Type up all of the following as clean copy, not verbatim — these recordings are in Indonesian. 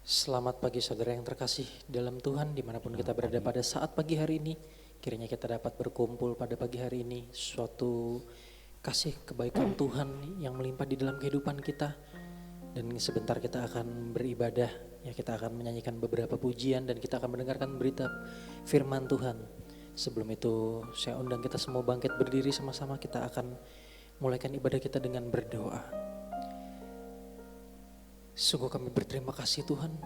Selamat pagi saudara yang terkasih dalam Tuhan dimanapun kita berada pada saat pagi hari ini. Kiranya kita dapat berkumpul pada pagi hari ini, suatu kasih kebaikan Tuhan yang melimpah di dalam kehidupan kita. Dan sebentar kita akan beribadah, ya kita akan menyanyikan beberapa pujian dan kita akan mendengarkan berita firman Tuhan. Sebelum itu saya undang kita semua bangkit berdiri sama-sama, kita akan mulaikan ibadah kita dengan berdoa. Sungguh kami berterima kasih Tuhan,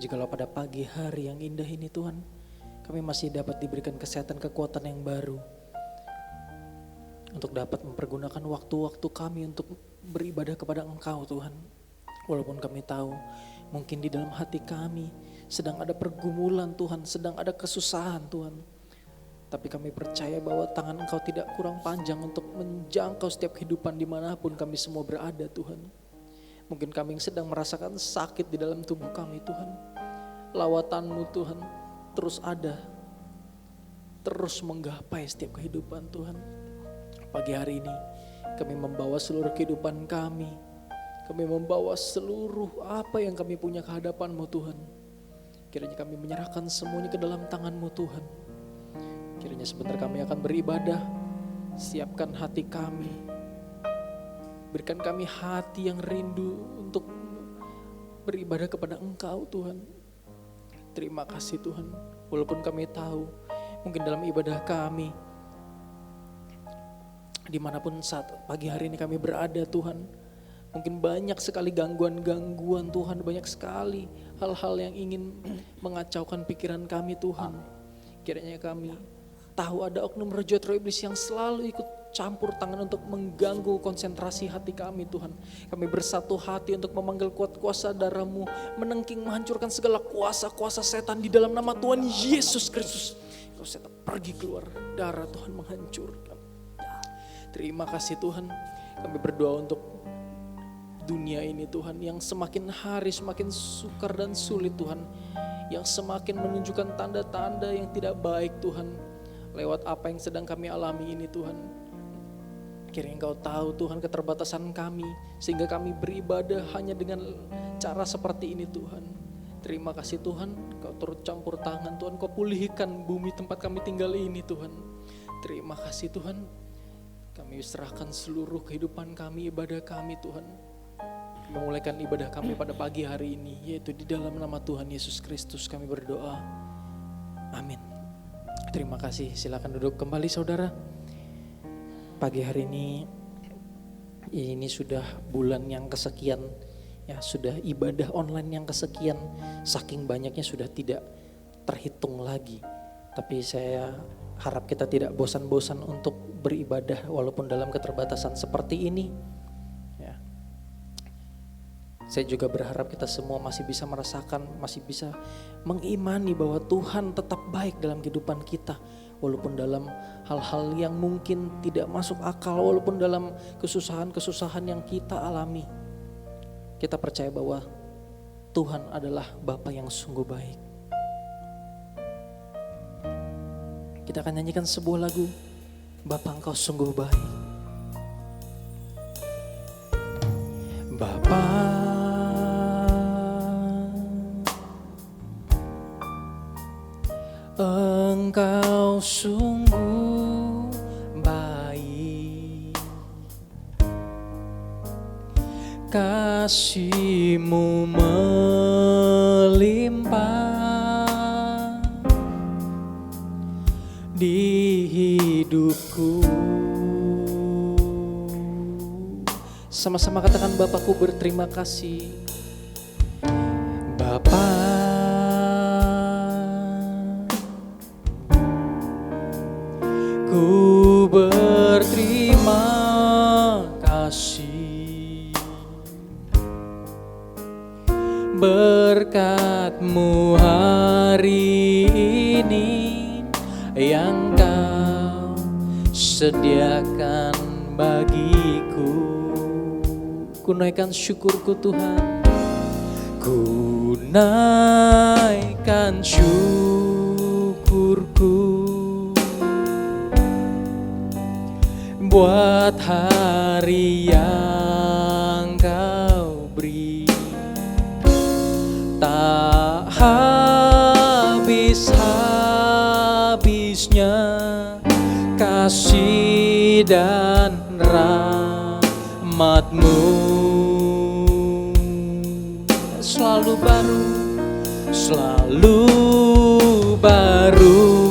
jikalau pada pagi hari yang indah ini Tuhan, kami masih dapat diberikan kesehatan kekuatan yang baru untuk dapat mempergunakan waktu-waktu kami untuk beribadah kepada Engkau Tuhan. Walaupun kami tahu mungkin di dalam hati kami sedang ada pergumulan Tuhan, sedang ada kesusahan Tuhan. Tapi kami percaya bahwa tangan Engkau tidak kurang panjang untuk menjangkau setiap kehidupan dimanapun kami semua berada Tuhan. Mungkin kami yang sedang merasakan sakit di dalam tubuh kami Tuhan. Lawatan-Mu Tuhan terus ada, terus menggapai setiap kehidupan Tuhan. Pagi hari ini kami membawa seluruh kehidupan kami. Kami membawa seluruh apa yang kami punya ke hadapan-Mu Tuhan. Kiranya kami menyerahkan semuanya ke dalam tangan-Mu Tuhan. Kiranya sebentar kami akan beribadah. Siapkan hati kami. Berikan kami hati yang rindu untuk beribadah kepada Engkau Tuhan. Terima kasih Tuhan. Walaupun kami tahu mungkin dalam ibadah kami, dimanapun saat pagi hari ini kami berada Tuhan, mungkin banyak sekali gangguan-gangguan Tuhan, banyak sekali hal-hal yang ingin mengacaukan pikiran kami Tuhan. Kiranya kami tahu ada oknum rejot roh iblis yang selalu ikut campur tangan untuk mengganggu konsentrasi hati kami Tuhan. Kami bersatu hati untuk memanggil kuat kuasa darah-Mu, menengking menghancurkan segala kuasa-kuasa setan di dalam nama Tuhan Yesus Kristus. Kau setan pergi keluar, darah Tuhan menghancurkan. Terima kasih Tuhan. Kami berdoa untuk dunia ini Tuhan yang semakin hari semakin sukar dan sulit Tuhan, yang semakin menunjukkan tanda-tanda yang tidak baik Tuhan lewat apa yang sedang kami alami ini Tuhan. Kiranya Engkau tahu Tuhan keterbatasan kami, sehingga kami beribadah hanya dengan cara seperti ini Tuhan. Terima kasih Tuhan, Kau turut campur tangan Tuhan, Kau pulihkan bumi tempat kami tinggal ini Tuhan. Terima kasih Tuhan, kami serahkan seluruh kehidupan kami, ibadah kami Tuhan. Memulaikan ibadah kami pada pagi hari ini, yaitu di dalam nama Tuhan Yesus Kristus kami berdoa. Amin. Terima kasih, silakan duduk kembali saudara. Pagi hari ini sudah bulan yang kesekian, ya sudah ibadah online yang kesekian, saking banyaknya sudah tidak terhitung lagi. Tapi saya harap kita tidak bosan-bosan untuk beribadah walaupun dalam keterbatasan seperti ini. Ya. Saya juga berharap kita semua masih bisa merasakan, masih bisa mengimani bahwa Tuhan tetap baik dalam kehidupan kita. Walaupun dalam hal-hal yang mungkin tidak masuk akal, walaupun dalam kesusahan-kesusahan yang kita alami. Kita percaya bahwa Tuhan adalah Bapa yang sungguh baik. Kita akan nyanyikan sebuah lagu, Bapa Engkau sungguh baik. Bapa, Engkau sungguh baik, kasih-Mu melimpah di hidupku. Sama-sama katakan, Bapakku berterima kasih. Bapa, ku berterima kasih, berkat-Mu hari ini yang Kau sediakan bagiku. Ku naikkan syukurku Tuhan, ku naikkan syukurku buat hari yang Kau beri. Tak habis-habisnya kasih dan rahmat-Mu, selalu baru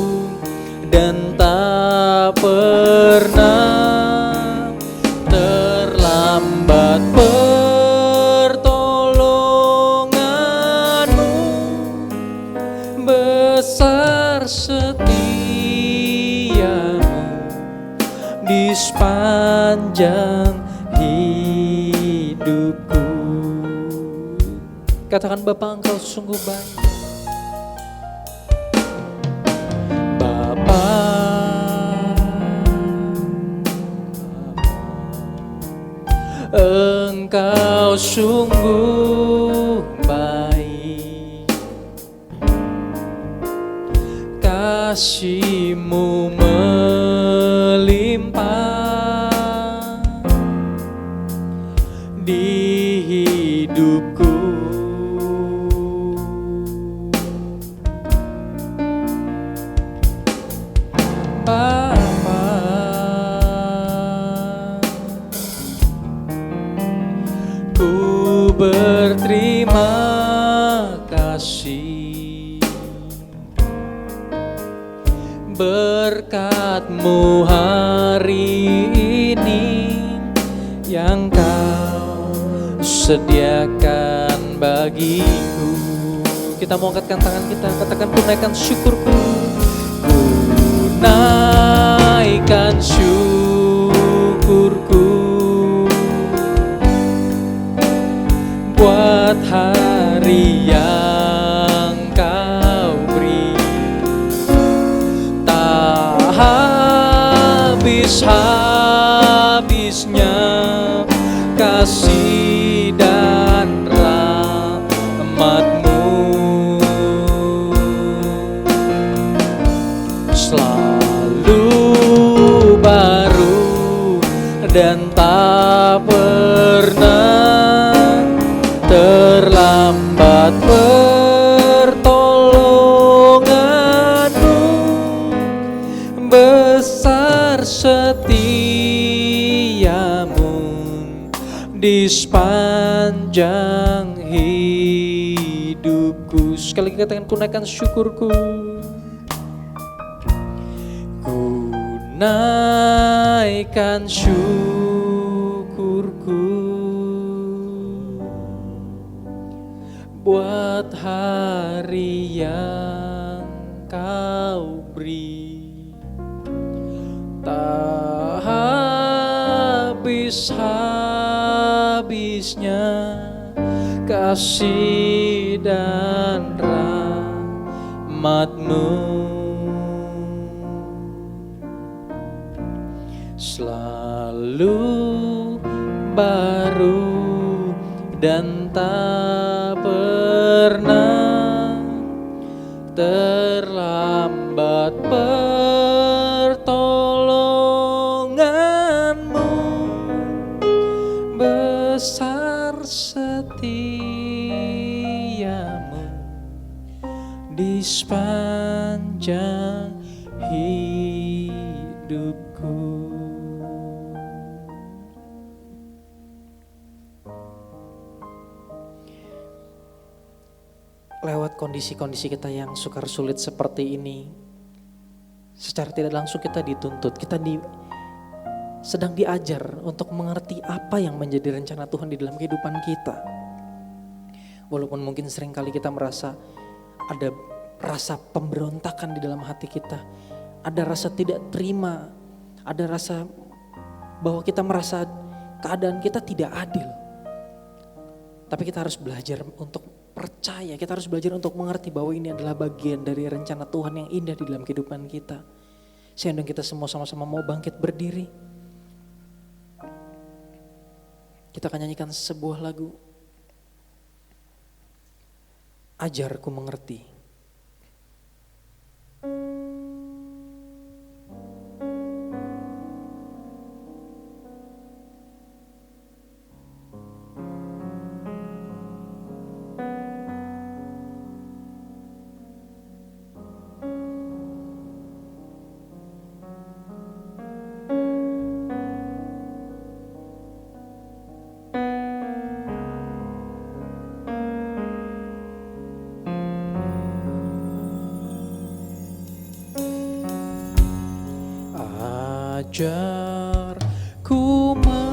dan tak pernah terlambat. Pertolongan-Mu besar, setia-Mu di sepanjang hidupku. Katakan, Bapa, Engkau sungguh baik. Bapa, Engkau sungguh baik. Kasih-Mu melimpah di hidupku. Bapa, ku berterima kasih. Berkat-Mu hari ini yang Kau sediakan bagiku. Kita mau angkatkan tangan kita, katakan, ku naikkan syukurku. Ku naikkan syukurku buat hari yang Kau beri. Tak habis-habisnya kasih dan rahmat-Mu, selalu baru dan tak pernah terlambat. Pertolongan-Mu besar, setia-Mu di sepanjang hidupku. Sekali lagi katakan, ku naikkan syukurku. Ku naikkan syukurku buat hari yang Kau beri. Tak habis-habisnya kasih dan rahmat-Mu, selalu baru dan tak pernah terlambat. Pertolongan-Mu besar, setia-Mu di sepanjang hidupku. Lewat kondisi-kondisi kita yang sukar sulit seperti ini, secara tidak langsung kita dituntut, sedang diajar untuk mengerti apa yang menjadi rencana Tuhan di dalam kehidupan kita. Walaupun mungkin seringkali kita merasa ada rasa pemberontakan di dalam hati kita, ada rasa tidak terima, ada rasa bahwa kita merasa keadaan kita tidak adil. Tapi kita harus belajar untuk percaya, kita harus belajar untuk mengerti bahwa ini adalah bagian dari rencana Tuhan yang indah di dalam kehidupan kita. Sehingga kita semua sama-sama mau bangkit berdiri. Kita akan nyanyikan sebuah lagu, Ajarku Mengerti. ku mengerti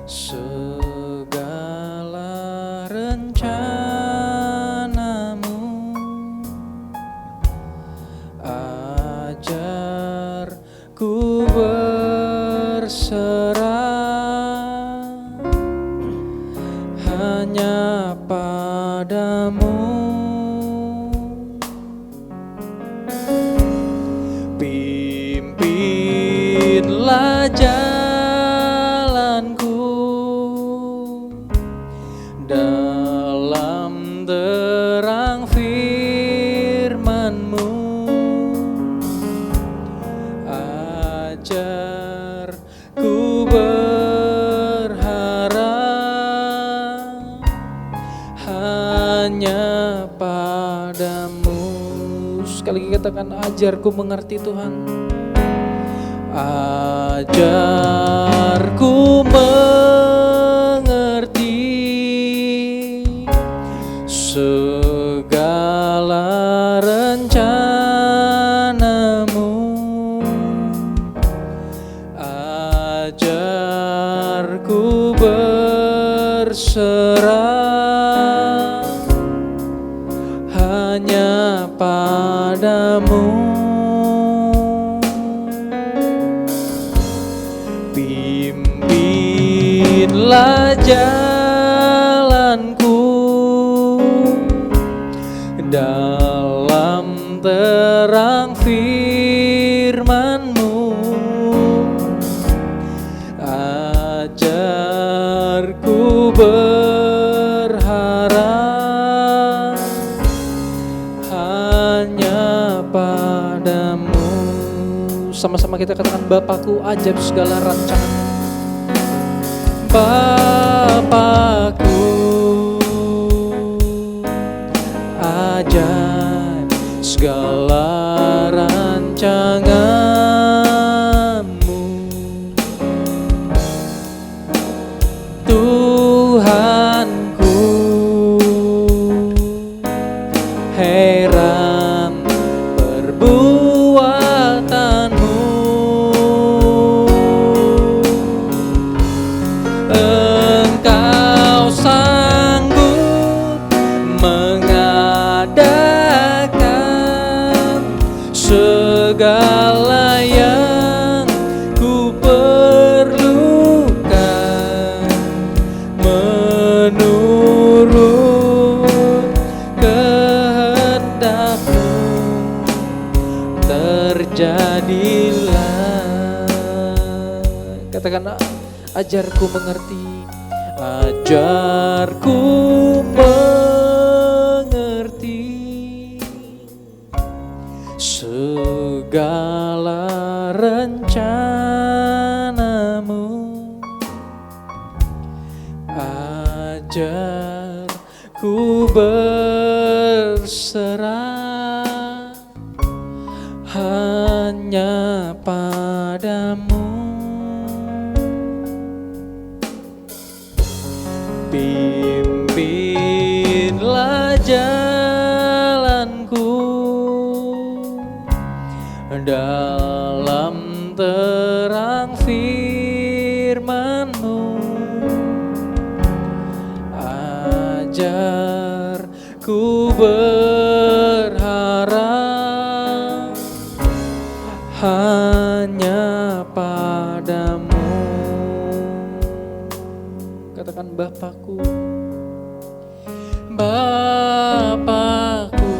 segala rencanamu. Ajar ku berserah hanya padamu. Pimpinlah jalanku dalam terang firman-Mu. Ajar ku berharap hanya padamu. Sekali lagi katakan, ajarku mengerti Tuhan. Ajarku mengerti segala rencanamu. Ajarku berserah hanya padamu. Pimpinlah jalanku dalam terang firman-Mu. Ajarku berharap hanya padamu. Sama-sama kita katakan, Bapakku, ajar segala rancangan. Bapakku, ajar segala rancangan-Mu. Tuhanku, heran perbuatan-Mu. Engkau sanggup mengadakan segala yang ku perlukan menurut kehendak-Mu. Terjadilah. Katakan, ajarku mengerti. Ajarku mengerti segala rencana-Mu. Ajarku berserah hanya padamu. Pimpinlah jalanku dalam terang firman-Mu. Ajarku berharap hanya padamu. Katakan, Bapakku, Bapakku,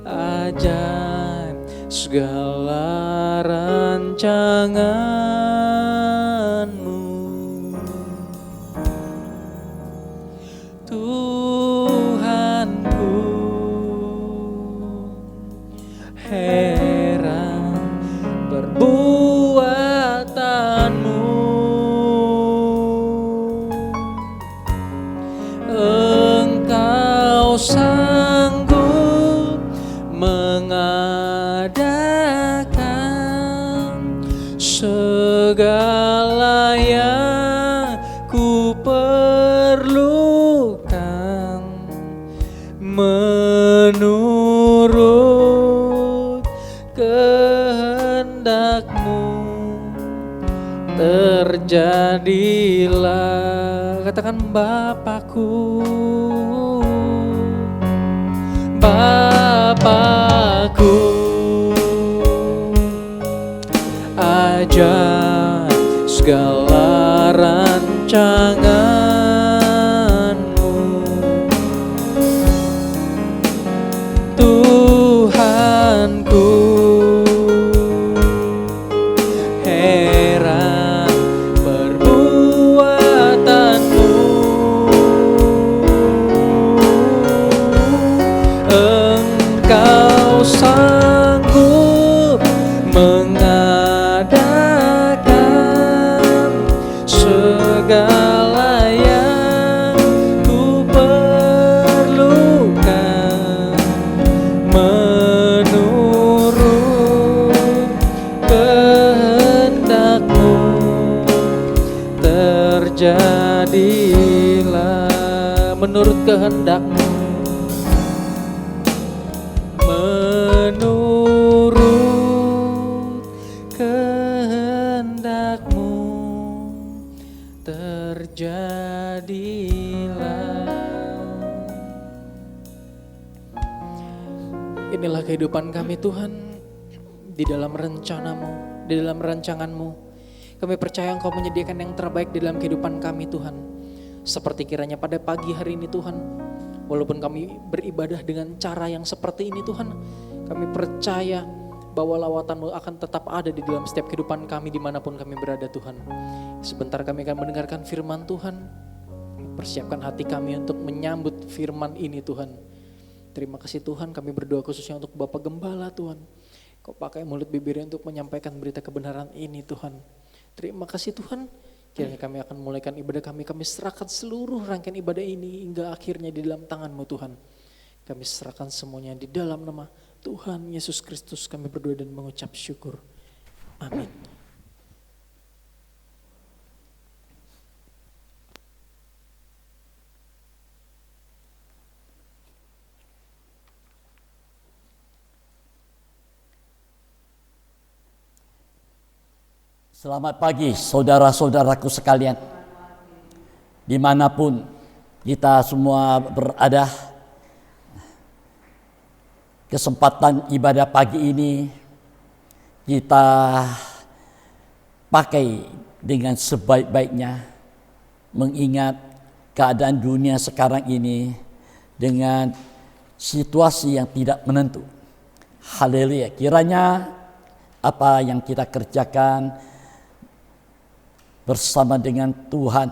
ajar segala rancangan-Mu. Tuhanku, heran perbuatan-Mu. Engkau sanggup mengadakan segala yang ku perlukan menurut Jadilah, katakan Bapakku, Bapakku, ajar segala rancanganmu, Tuhanku. Heran perbuatanmu, Engkau sanggup mengadakan segala yang ku perlukan menurut kehendak-Mu. Terjadilah menurut kehendak-Mu, menurut kehendak-Mu, terjadilah. Inilah kehidupan kami Tuhan, di dalam rencana-Mu, di dalam rancangan-Mu. Kami percaya Engkau menyediakan yang terbaik di dalam kehidupan kami Tuhan. Seperti kiranya pada pagi hari ini Tuhan, walaupun kami beribadah dengan cara yang seperti ini Tuhan, kami percaya bahwa lawatan-Mu akan tetap ada di dalam setiap kehidupan kami dimanapun kami berada Tuhan. Sebentar kami akan mendengarkan firman Tuhan. Persiapkan hati kami untuk menyambut firman ini Tuhan. Terima kasih Tuhan, kami berdoa khususnya untuk Bapak Gembala Tuhan. Kau pakai mulut bibirnya untuk menyampaikan berita kebenaran ini Tuhan. Terima kasih Tuhan, kiranya kami akan mulaikan ibadah kami serahkan seluruh rangkaian ibadah ini hingga akhirnya di dalam tangan-Mu Tuhan. Kami serahkan semuanya di dalam nama Tuhan Yesus Kristus kami berdoa dan mengucap syukur. Amin. Selamat pagi saudara-saudaraku sekalian, dimanapun kita semua berada. Kesempatan ibadah pagi ini kita pakai dengan sebaik-baiknya, mengingat keadaan dunia sekarang ini dengan situasi yang tidak menentu. Haleluya, kiranya apa yang kita kerjakan bersama dengan Tuhan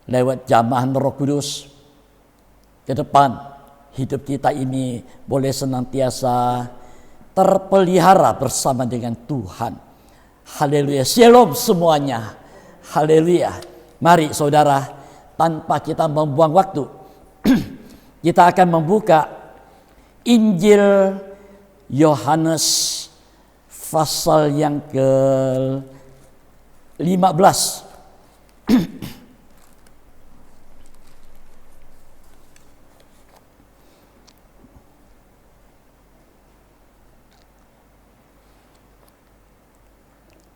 lewat jamahan Roh Kudus ke depan, hidup kita ini boleh senantiasa terpelihara bersama dengan Tuhan. Haleluya, shalom semuanya. Haleluya. Mari saudara, tanpa kita membuang waktu, kita akan membuka Injil Yohanes pasal yang ke-15.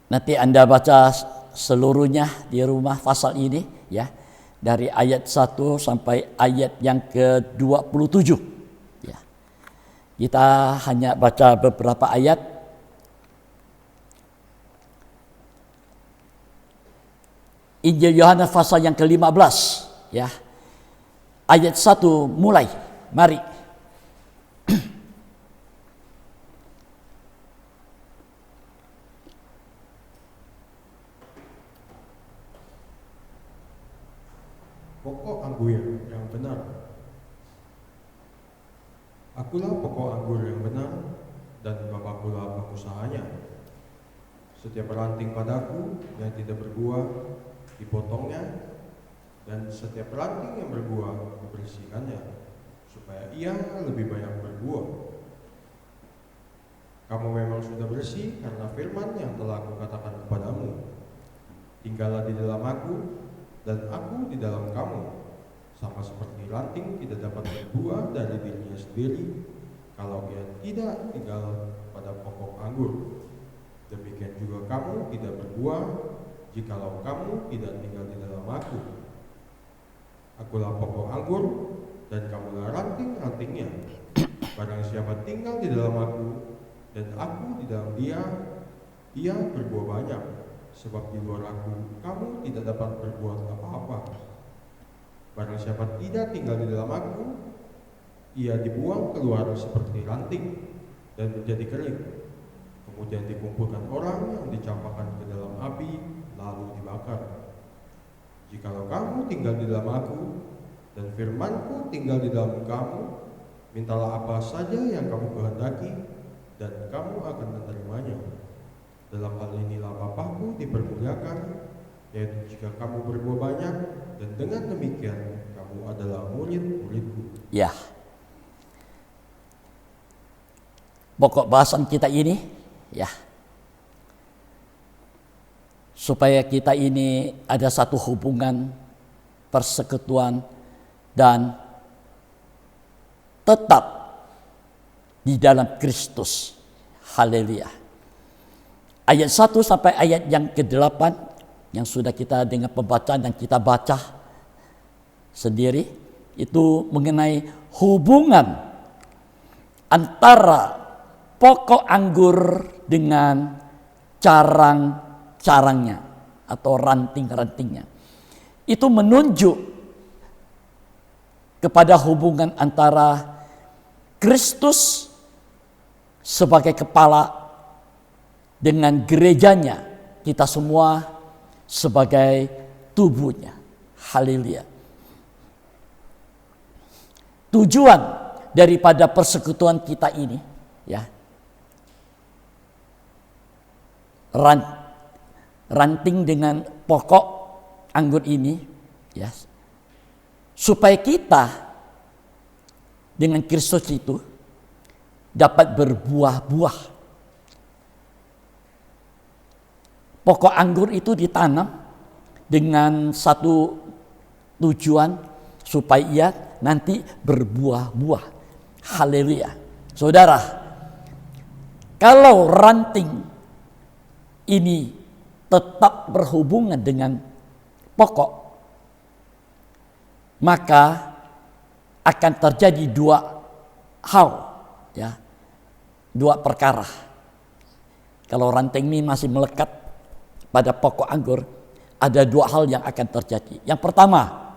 Nanti Anda baca seluruhnya di rumah pasal ini ya, dari ayat 1 sampai ayat yang ke-27 ya. Kita hanya baca beberapa ayat. Injil Yohanes pasal yang ke-15 ya. Ayat 1 mulai. Mari. Pokok anggur yang benar. Akulah pokok anggur yang benar, dan Bapakkulah pengusahanya. Setiap ranting padaku yang tidak berbuah dipotongnya, dan setiap ranting yang berbuah dibersihkannya, supaya ia lebih banyak berbuah. Kamu memang sudah bersih karena firman yang telah kukatakan kepadamu. Tinggallah di dalam aku, dan aku di dalam kamu. Sama seperti ranting tidak dapat berbuah dari dirinya sendiri kalau ia tidak tinggal pada pokok anggur. Demikian juga kamu tidak berbuah jikalau kamu tidak tinggal di dalam aku. Akulah pokok anggur, dan kamulah ranting-rantingnya. Barang siapa tinggal di dalam aku, dan aku di dalam dia, ia berbuah banyak. Sebab di luar aku, kamu tidak dapat berbuat apa-apa. Barang siapa tidak tinggal di dalam aku, ia dibuang keluar seperti ranting dan menjadi kering. Kemudian dikumpulkan orang yang dicampakkan ke dalam api, lalu dibakar. Jikalau kamu tinggal di dalam aku, dan firmanku tinggal di dalam kamu, mintalah apa saja yang kamu kehendaki, dan kamu akan menerimanya. Dalam hal inilah Bapakku dipermuliakan, yaitu jika kamu berbuah banyak, dan dengan demikian kamu adalah murid-muridku. Ya. Pokok bahasan kita ini, ya, supaya kita ini ada satu hubungan persekutuan dan tetap di dalam Kristus. Haleluya. Ayat 1 sampai ayat yang ke-8 yang sudah kita dengar pembacaan dan kita baca sendiri, itu mengenai hubungan antara pokok anggur dengan carang-carangnya atau ranting-rantingnya. Itu menunjuk kepada hubungan antara Kristus sebagai kepala dengan gerejanya, kita semua sebagai tubuhnya. Haleluya. Tujuan daripada persekutuan kita ini, ya, ranting dengan pokok anggur ini, ya, supaya kita dengan Kristus itu dapat berbuah-buah. Pokok anggur itu ditanam dengan satu tujuan supaya ia nanti berbuah-buah. Haleluya. Saudara, kalau ranting ini tetap berhubungan dengan pokok, maka akan terjadi dua hal, ya, dua perkara. Kalau ranting ini masih melekat pada pokok anggur, ada dua hal yang akan terjadi. Yang pertama,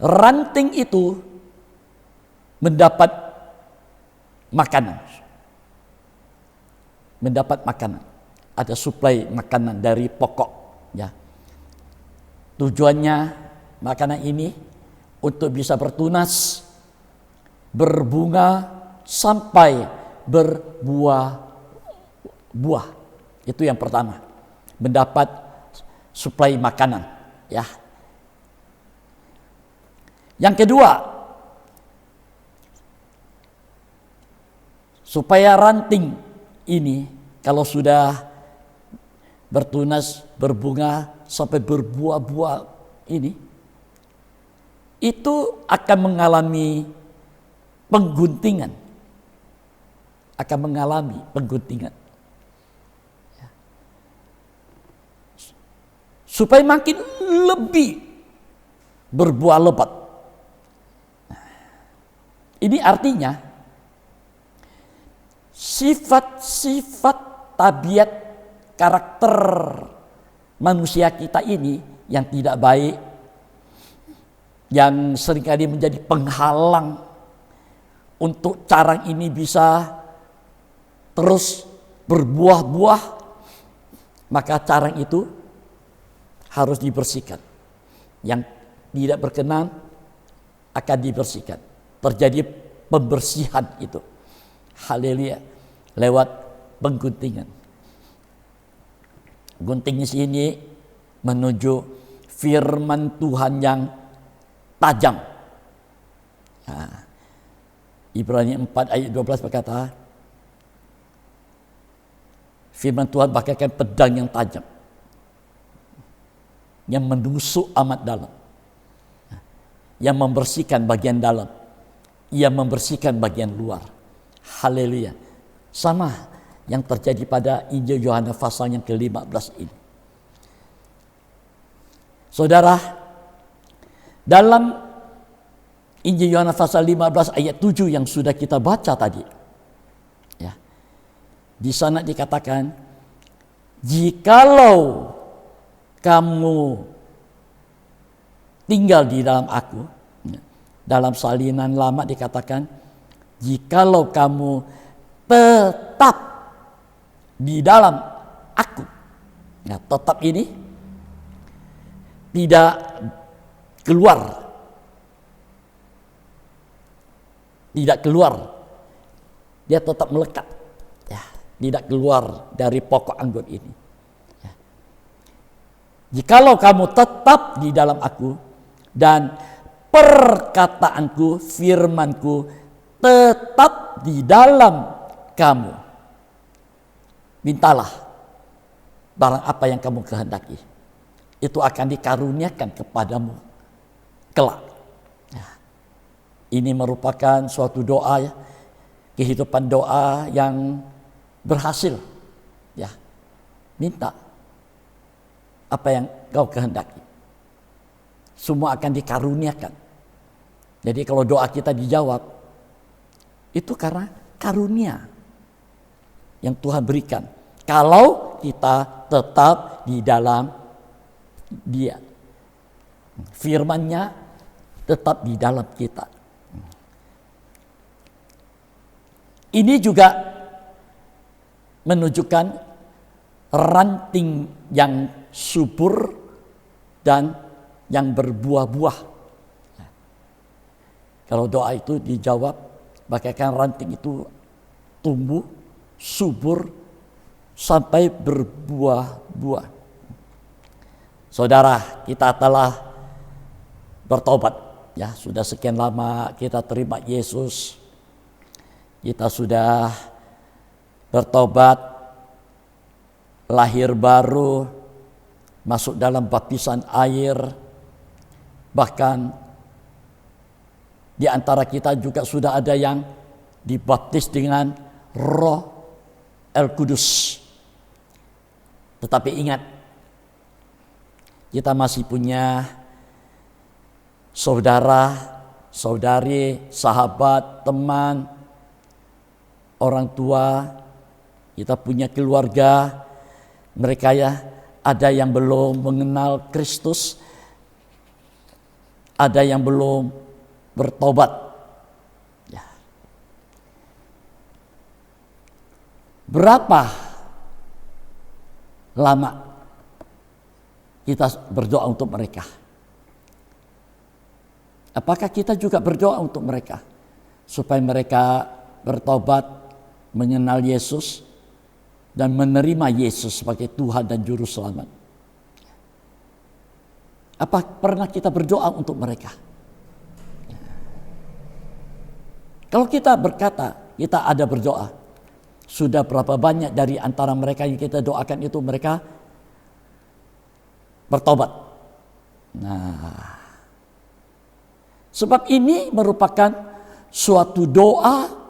ranting itu mendapat makanan. Mendapat makanan. Ada suplai makanan dari pokok, ya. Tujuannya makanan ini untuk bisa bertunas, berbunga sampai berbuah. Itu yang pertama, mendapat suplai makanan, ya. Yang kedua, supaya ranting ini kalau sudah bertunas, berbunga sampai berbuah-buah ini, itu akan mengalami pengguntingan. Akan mengalami pengguntingan. Supaya makin lebih berbuah lebat. Ini artinya sifat-sifat tabiat karakter manusia kita ini yang tidak baik, yang seringkali menjadi penghalang untuk carang ini bisa terus berbuah-buah, maka carang itu harus dibersihkan. Yang tidak berkenan akan dibersihkan. Terjadi pembersihan itu. Haleluya. Lewat pengguntingan. Gunting di sini menuju firman Tuhan yang tajam. Nah, Ibrani 4 ayat 12 berkata, firman Tuhan bagaikan pedang yang tajam, yang menusuk amat dalam, yang membersihkan bagian dalam, yang membersihkan bagian luar. Haleluya. Sama yang terjadi pada Injil Yohanes pasal yang ke-15 ini. Saudara, dalam Injil Yohanes pasal 15 ayat 7 yang sudah kita baca tadi, ya, di sana dikatakan, jikalau kamu tinggal di dalam aku, dalam salinan lama dikatakan, jikalau kamu tetap di dalam aku. Nah, tetap ini tidak keluar. Tidak keluar. Dia tetap melekat. Ya, tidak keluar dari pokok anggur ini. Ya. Jikalau kamu tetap di dalam aku dan perkataanku, firmanku tetap di dalam kamu, mintalah barang apa yang kamu kehendaki, itu akan dikaruniakan kepadamu kelak. Ya. Ini merupakan suatu doa, ya, kehidupan doa yang berhasil. Ya, minta apa yang kau kehendaki, semua akan dikaruniakan. Jadi kalau doa kita dijawab, itu karena karunia yang Tuhan berikan. Kalau kita tetap di dalam Dia, firman-Nya tetap di dalam kita. Ini juga menunjukkan ranting yang subur dan yang berbuah-buah. Kalau doa itu dijawab, bagaikan ranting itu tumbuh, subur, sampai berbuah-buah. Saudara, kita telah bertobat. Ya, sudah sekian lama kita terima Yesus. Kita sudah bertobat, lahir baru, masuk dalam baptisan air. Bahkan di antara kita juga sudah ada yang dibaptis dengan Roh El-Kudus. Tetapi ingat, kita masih punya saudara, saudari, sahabat, teman, orang tua, kita punya keluarga. Mereka ya ada yang belum mengenal Kristus, ada yang belum bertobat. Ya. Berapa lama kita berdoa untuk mereka? Apakah kita juga berdoa untuk mereka supaya mereka bertobat, mengenal Yesus dan menerima Yesus sebagai Tuhan dan Juru Selamat? Apa pernah kita berdoa untuk mereka? Kalau kita berkata, kita ada berdoa, sudah berapa banyak dari antara mereka yang kita doakan itu mereka bertobat? Nah, sebab ini merupakan suatu doa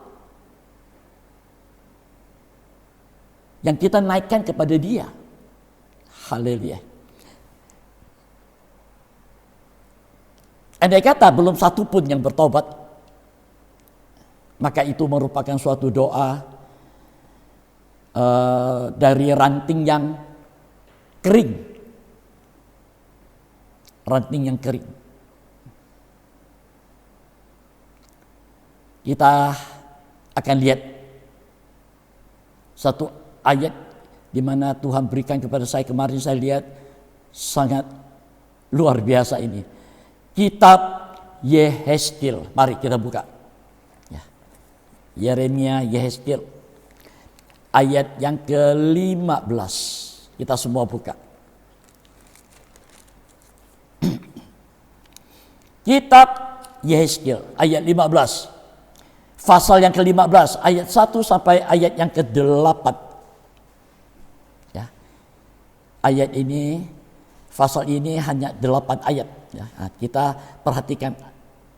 yang kita naikkan kepada Dia. Haleluya. Andai kata belum satu pun yang bertobat, maka itu merupakan suatu doa dari ranting yang kering. Ranting yang kering. Kita akan lihat satu ayat di mana Tuhan berikan kepada saya kemarin, saya lihat sangat luar biasa ini. Kitab Yehezkiel. Mari kita buka. Yeremia, Yehezkiel, ayat yang ke-15. Kita semua buka. Kitab Yehezkiel, ayat 15. Pasal yang ke-15, ayat 1 sampai ayat yang ke-8. Ya. Ayat ini, pasal ini hanya 8 ayat. Ya. Nah, kita perhatikan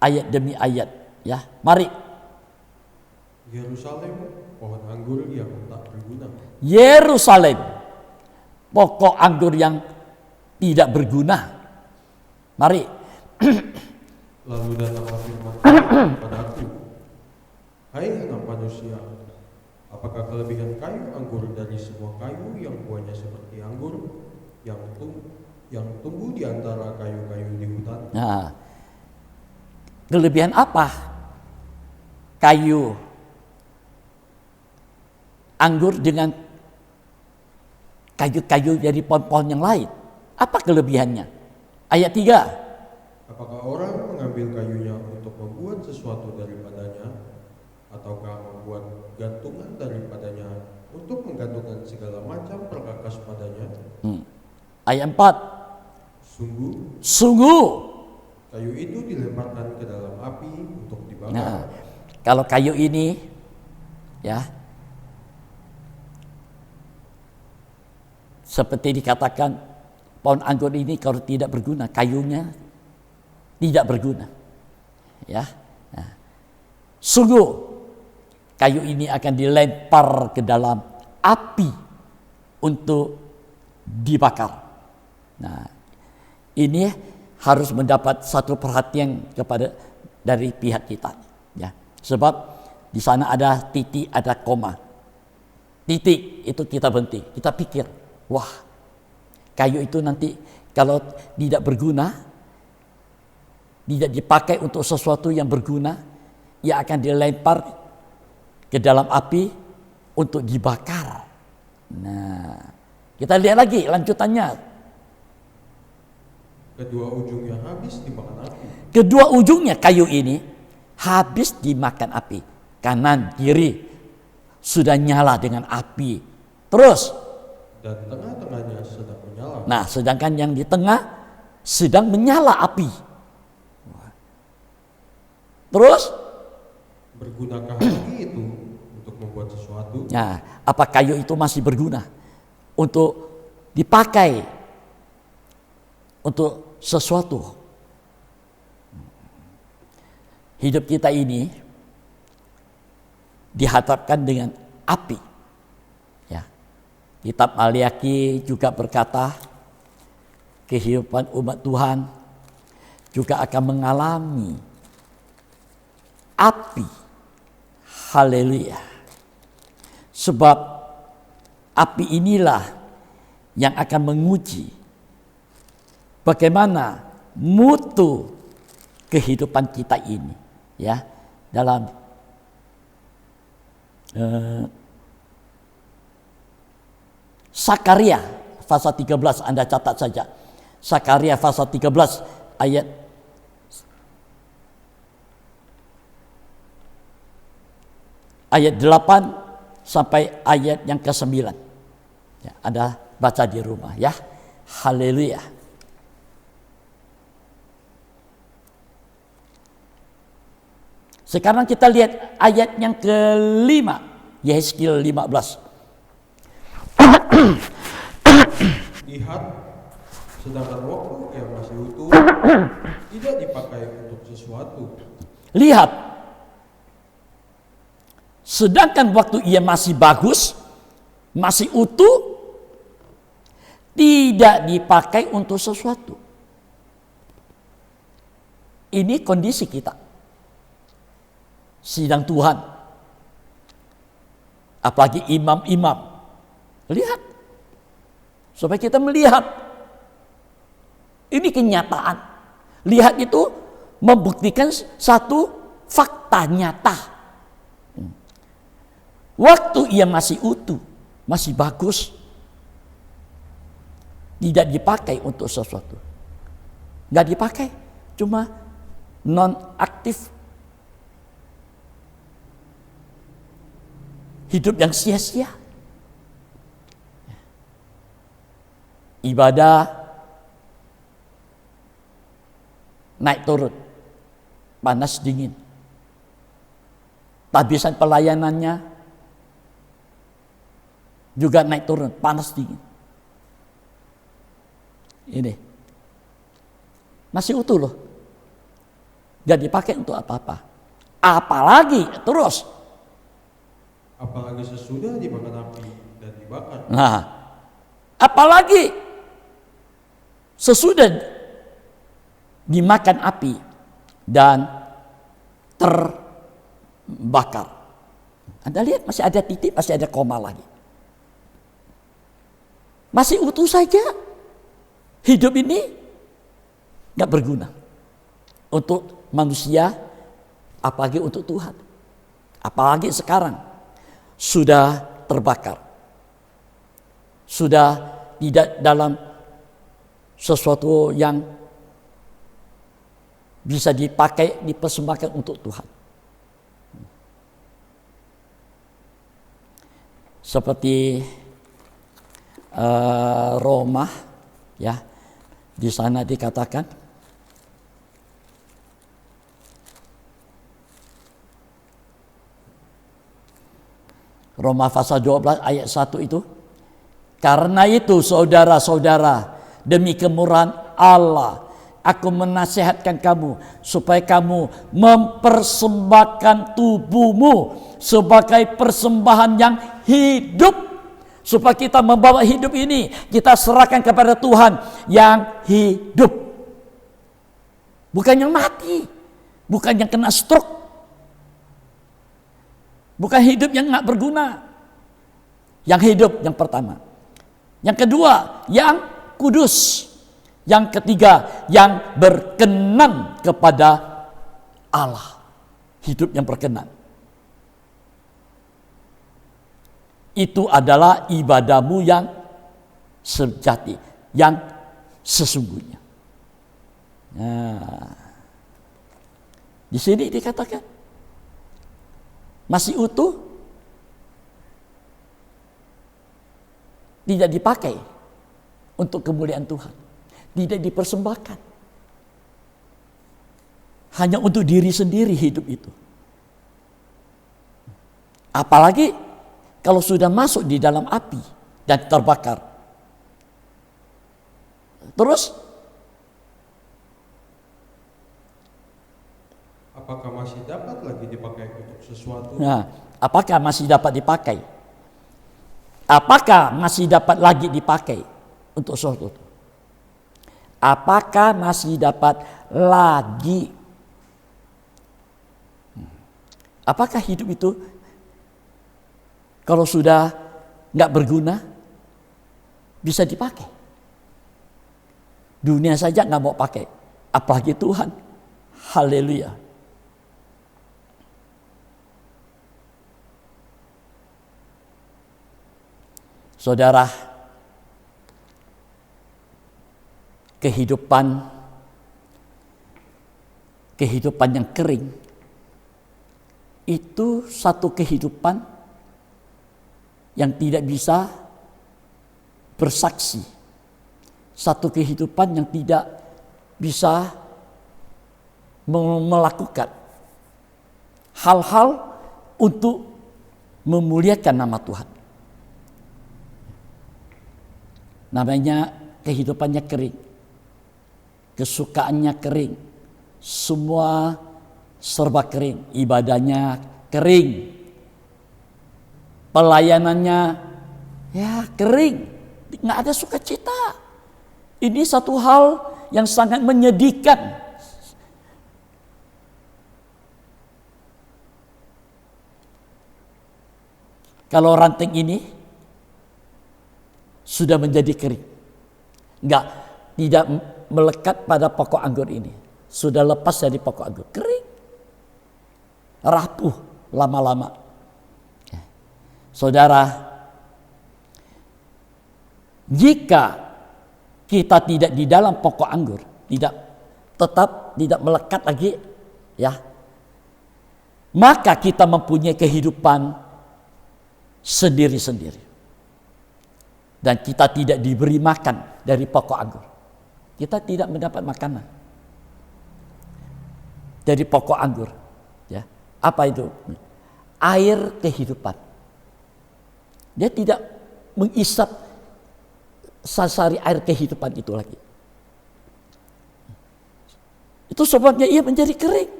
ayat demi ayat. Ya, mari. Yerusalem, pohon anggur yang tak berguna. Yerusalem, pokok anggur yang tidak berguna. Mari. Lalu datanglah firman Tuhan kepadaku, hai anak manusia, apakah kelebihan kayu anggur dari semua kayu yang buahnya seperti anggur yang tumbuh di antara kayu-kayu di hutan? Nah, kelebihan apa kayu anggur dengan kayu-kayu dari pohon-pohon yang lain? Apa kelebihannya? Ayat 3. Apakah orang mengambil kayunya untuk membuat sesuatu daripadanya, ataukah membuat gantungan daripadanya untuk menggantungkan segala macam perkakas padanya? Ayat 4. Sungguh Kayu itu dilemparkan ke dalam api untuk dibakar. Nah, kalau kayu ini ya seperti dikatakan pohon anggur ini kalau tidak berguna, kayunya tidak berguna. Ya. Nah, sungguh kayu ini akan dilempar ke dalam api untuk dibakar. Nah, ini harus mendapat satu perhatian dari pihak kita, ya. Sebab di sana ada titik, ada koma. Titik itu kita berhenti, kita pikir, wah, kayu itu nanti kalau tidak berguna, tidak dipakai untuk sesuatu yang berguna, ia akan dilempar ke dalam api untuk dibakar. Nah, kita lihat lagi lanjutannya. Kedua ujungnya habis dimakan api. Kedua ujungnya kayu ini habis dimakan api. Kanan, kiri sudah nyala dengan api. Terus. Dan tengah-tengahnya sedang menyala. Nah, sedangkan yang di tengah sedang menyala api. Terus. Bergunakah lagi itu untuk membuat sesuatu? Nah, apa kayu itu masih berguna untuk dipakai untuk sesuatu? Hidup kita ini dihadapkan dengan api. Ya. Kitab Maliaki juga berkata, kehidupan umat Tuhan juga akan mengalami api. Haleluya. Sebab api inilah yang akan menguji bagaimana mutu kehidupan kita ini, ya, dalam Sakaria pasal 13, Anda catat saja. Sakaria pasal 13 ayat 8 sampai ayat yang ke-9. Ya, Anda baca di rumah, ya. Haleluya. Sekarang kita lihat ayat yang ke-5, Yehezkiel 15. Lihat, sedangkan waktu yang masih utuh tidak dipakai untuk sesuatu. Lihat, sedangkan waktu ia masih bagus, masih utuh, tidak dipakai untuk sesuatu. Ini kondisi kita. Sidang Tuhan. Apalagi imam-imam. Lihat. Supaya kita melihat. Ini kenyataan. Lihat itu membuktikan satu fakta nyata. Waktu ia masih utuh, masih bagus, tidak dipakai untuk sesuatu. Nggak dipakai, cuma non-aktif. Hidup yang sia-sia. Ibadah naik turun, panas dingin. Tabisan pelayanannya juga naik turun, panas dingin. Ini masih utuh loh, gak dipakai untuk apa-apa. Apalagi terus. Apalagi sesudah dimakan api dan dibakar. Nah, apalagi sesudah dimakan api dan terbakar. Anda lihat masih ada titik, masih ada koma lagi. Masih utuh saja. Hidup ini gak berguna untuk manusia, apalagi untuk Tuhan. Apalagi sekarang sudah terbakar. Sudah tidak dalam sesuatu yang bisa dipakai, dipersembahkan untuk Tuhan. Seperti Roma, ya, di sana dikatakan Roma pasal 12 ayat 1 itu, karena itu saudara-saudara, demi kemurahan Allah, aku menasihatkan kamu supaya kamu mempersembahkan tubuhmu sebagai persembahan yang hidup. Supaya kita membawa hidup ini, kita serahkan kepada Tuhan yang hidup. Bukan yang mati, bukan yang kena stroke, bukan hidup yang gak berguna. Yang hidup yang pertama. Yang kedua, yang kudus. Yang ketiga, yang berkenan kepada Allah. Hidup yang berkenan. Itu adalah ibadahmu yang sejati, yang sesungguhnya. Nah, di sini dikatakan masih utuh, tidak dipakai untuk kemuliaan Tuhan, tidak dipersembahkan, hanya untuk diri sendiri hidup itu. Apalagi kalau sudah masuk di dalam api dan terbakar. Terus, apakah masih dapat lagi dipakai untuk sesuatu? nah, apakah masih dapat dipakai? Apakah masih dapat lagi dipakai untuk sesuatu? Apakah masih dapat lagi? Apakah hidup itu kalau sudah nggak berguna, bisa dipakai? Dunia saja nggak mau pakai, apalagi Tuhan. Haleluya. Saudara, kehidupan yang kering itu satu kehidupan yang tidak bisa bersaksi, satu kehidupan yang tidak bisa melakukan hal-hal untuk memuliakan nama Tuhan. Namanya kehidupannya kering, kesukaannya kering, semua serba kering, ibadahnya kering, pelayanannya ya kering, nggak ada sukacita. Ini satu hal yang sangat menyedihkan. Kalau ranting ini sudah menjadi kering, tidak melekat pada pokok anggur ini, sudah lepas dari pokok anggur, kering, rapuh lama-lama. Saudara, jika kita tidak di dalam pokok anggur, tetap tidak melekat lagi, ya, maka kita mempunyai kehidupan sendiri-sendiri. Dan kita tidak diberi makan dari pokok anggur. Kita tidak mendapat makanan dari pokok anggur. Ya, apa itu? Air kehidupan. Dia tidak mengisap sasari air kehidupan itu lagi. Itu sebabnya ia menjadi kering.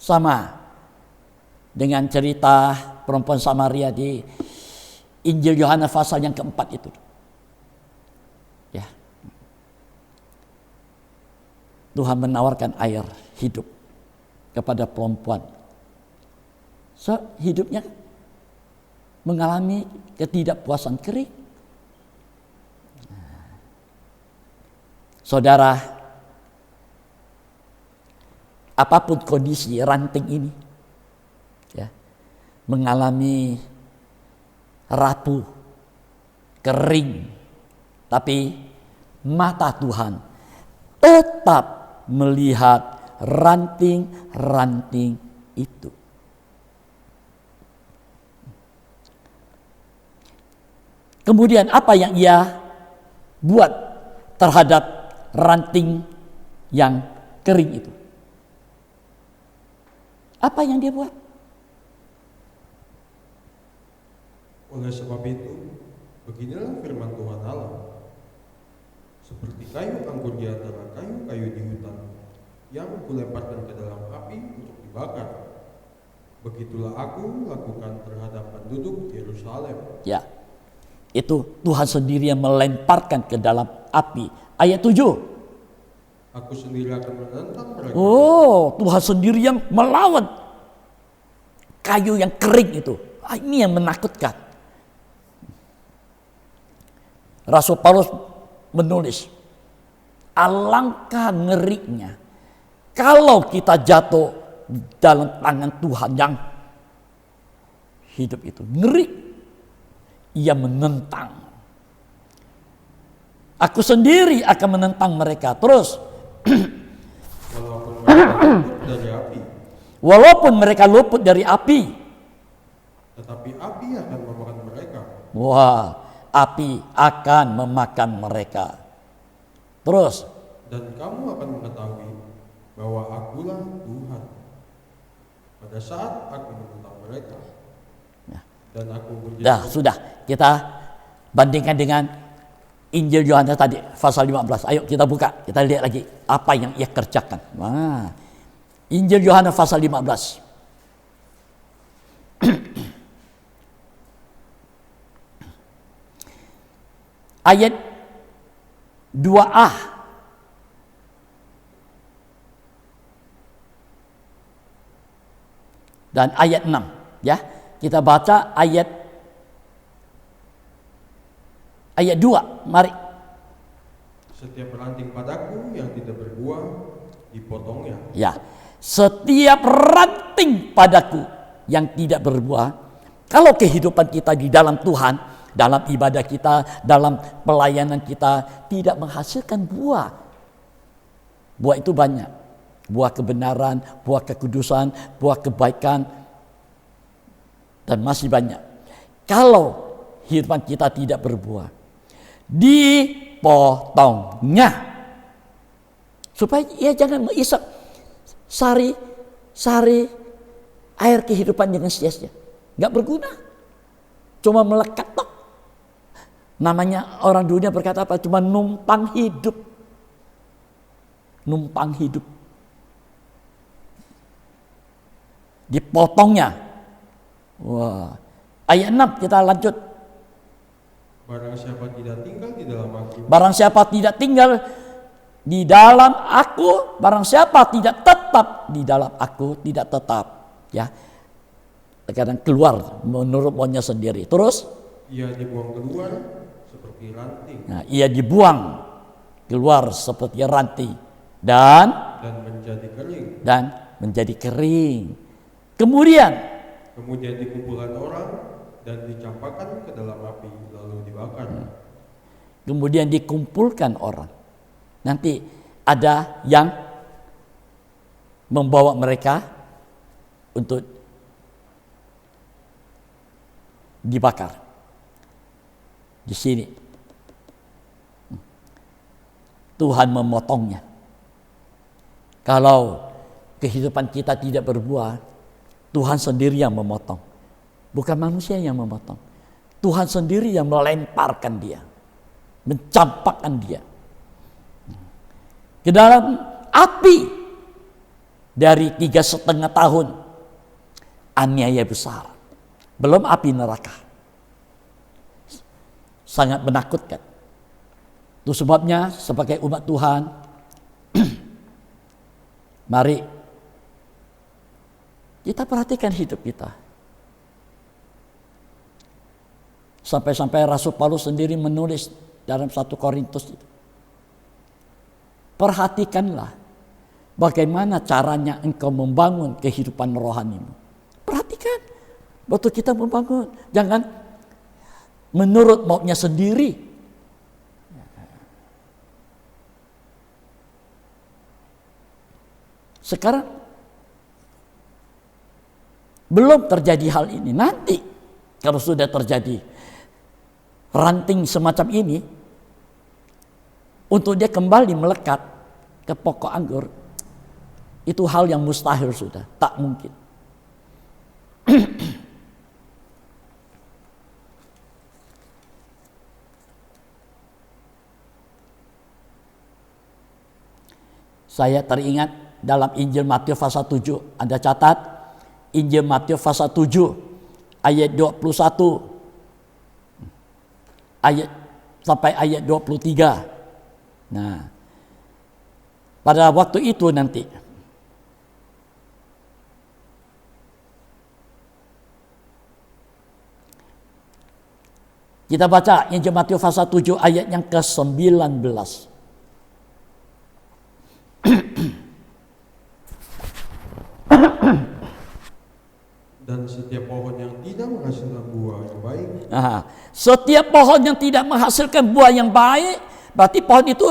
Sama dengan cerita perempuan Samaria di Injil Yohanes pasal yang keempat itu. Tuhan menawarkan air hidup kepada perempuan. So, hidupnya mengalami ketidakpuasan kering. Saudara, apapun kondisi ranting ini, ya, mengalami rapuh, kering, tapi mata Tuhan tetap melihat ranting-ranting itu. Kemudian apa yang ia buat terhadap ranting yang kering itu? Apa yang dia buat? Oleh sebab itu, beginilah firman Tuhan Allah. Seperti kayu anggur di antara kayu-kayu di hutan yang kulemparkan ke dalam api untuk dibakar, begitulah aku lakukan terhadap penduduk Yerusalem. Ya, itu Tuhan sendiri yang melemparkan ke dalam api. Ayat 7. Aku sendiri akan menentang mereka. Oh, Tuhan sendiri yang melawan kayu yang kering itu. Ini yang menakutkan. Rasul Paulus menulis, alangkah ngerinya kalau kita jatuh dalam tangan Tuhan yang hidup itu. Ngeri. Ia menentang. Aku sendiri akan menentang mereka. Terus, walaupun mereka luput dari api, tetapi api akan memakan mereka. Wah, api akan memakan mereka. Terus, dan kamu akan mengetahui bahwa akulah Tuhan pada saat aku menentang mereka. Dan aku berjanji. Sudah, kita bandingkan dengan Injil Yohanes tadi pasal 15. Ayo kita buka, kita lihat lagi apa yang ia kerjakan. Nah, Injil Yohanes pasal 15. Ayat 2a. Dan ayat 6, ya. Kita baca ayat 2. Mari. Setiap ranting padaku yang tidak berbuah dipotongnya. Ya. Setiap ranting padaku yang tidak berbuah. Kalau kehidupan kita di dalam Tuhan, dalam ibadah kita, dalam pelayanan kita tidak menghasilkan buah. Buah itu banyak. Buah kebenaran, buah kekudusan, buah kebaikan, dan masih banyak. Kalau kehidupan kita tidak berbuah, dipotongnya. Supaya ia jangan mengisap sari air kehidupan dengan sia-sia. Gak berguna. Cuma melekat tok. Namanya orang dunia berkata apa? Cuma numpang hidup. Numpang hidup. Dipotongnya. Wah. Ayat 6 kita lanjut. Barang siapa tidak tinggal di dalam aku. Barang siapa tidak tinggal di dalam aku, barang siapa tidak tetap di dalam aku, tidak tetap. Ya. Kadang keluar menurut maunya sendiri. Terus ia dibuang keluar seperti ranting. Nah, ia dibuang keluar seperti ranting dan menjadi kering. Kemudian dikumpulkan orang dan dicampakkan ke dalam api lalu dibakar. Kemudian dikumpulkan orang. Nanti ada yang membawa mereka untuk dibakar. Di sini Tuhan memotongnya. Kalau kehidupan kita tidak berbuah, Tuhan sendiri yang memotong. Bukan manusia yang memotong. Tuhan sendiri yang melemparkan dia. Mencampakkan dia ke dalam api dari 3,5 tahun aniaya besar. Belum api neraka. Sangat menakutkan. Itu sebabnya sebagai umat Tuhan Mari kita perhatikan hidup kita. Sampai-sampai Rasul Paulus sendiri menulis dalam 1 Korintus itu. Perhatikanlah bagaimana caranya engkau membangun kehidupan rohanimu. Perhatikan waktu kita membangun. Jangan menurut maunya sendiri. Sekarang belum terjadi hal ini. Nanti kalau sudah terjadi ranting semacam ini, untuk dia kembali melekat ke pokok anggur, itu hal yang mustahil sudah, tak mungkin. Saya teringat dalam Injil Matius pasal 7, Anda catat Injil Matius pasal 7 ayat 21 ayat sampai ayat 23. Nah, pada waktu itu nanti kita baca Injil Matius pasal 7 ayat yang ke-19. Dan setiap pohon yang tidak menghasilkan buah yang baik, setiap pohon yang tidak menghasilkan buah yang baik, berarti pohon itu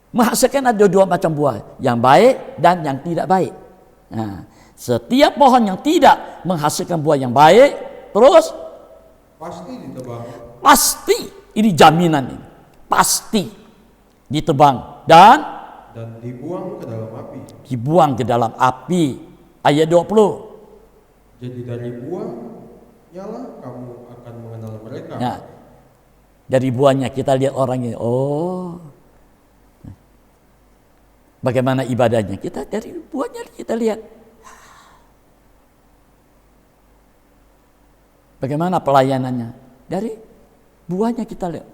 menghasilkan ada dua macam buah, yang baik dan yang tidak baik. Nah, setiap pohon yang tidak menghasilkan buah yang baik, terus pasti ditebang. Pasti, ini jaminan ini, pasti ditebang dan dibuang ke dalam api. Dibuang ke dalam api. Ayat 20. Jadi dari buahnya lah kamu akan mengenal mereka. Nah, dari buahnya kita lihat orang ini. Oh, bagaimana ibadahnya? Kita dari buahnya kita lihat. Bagaimana pelayanannya? Dari buahnya kita lihat.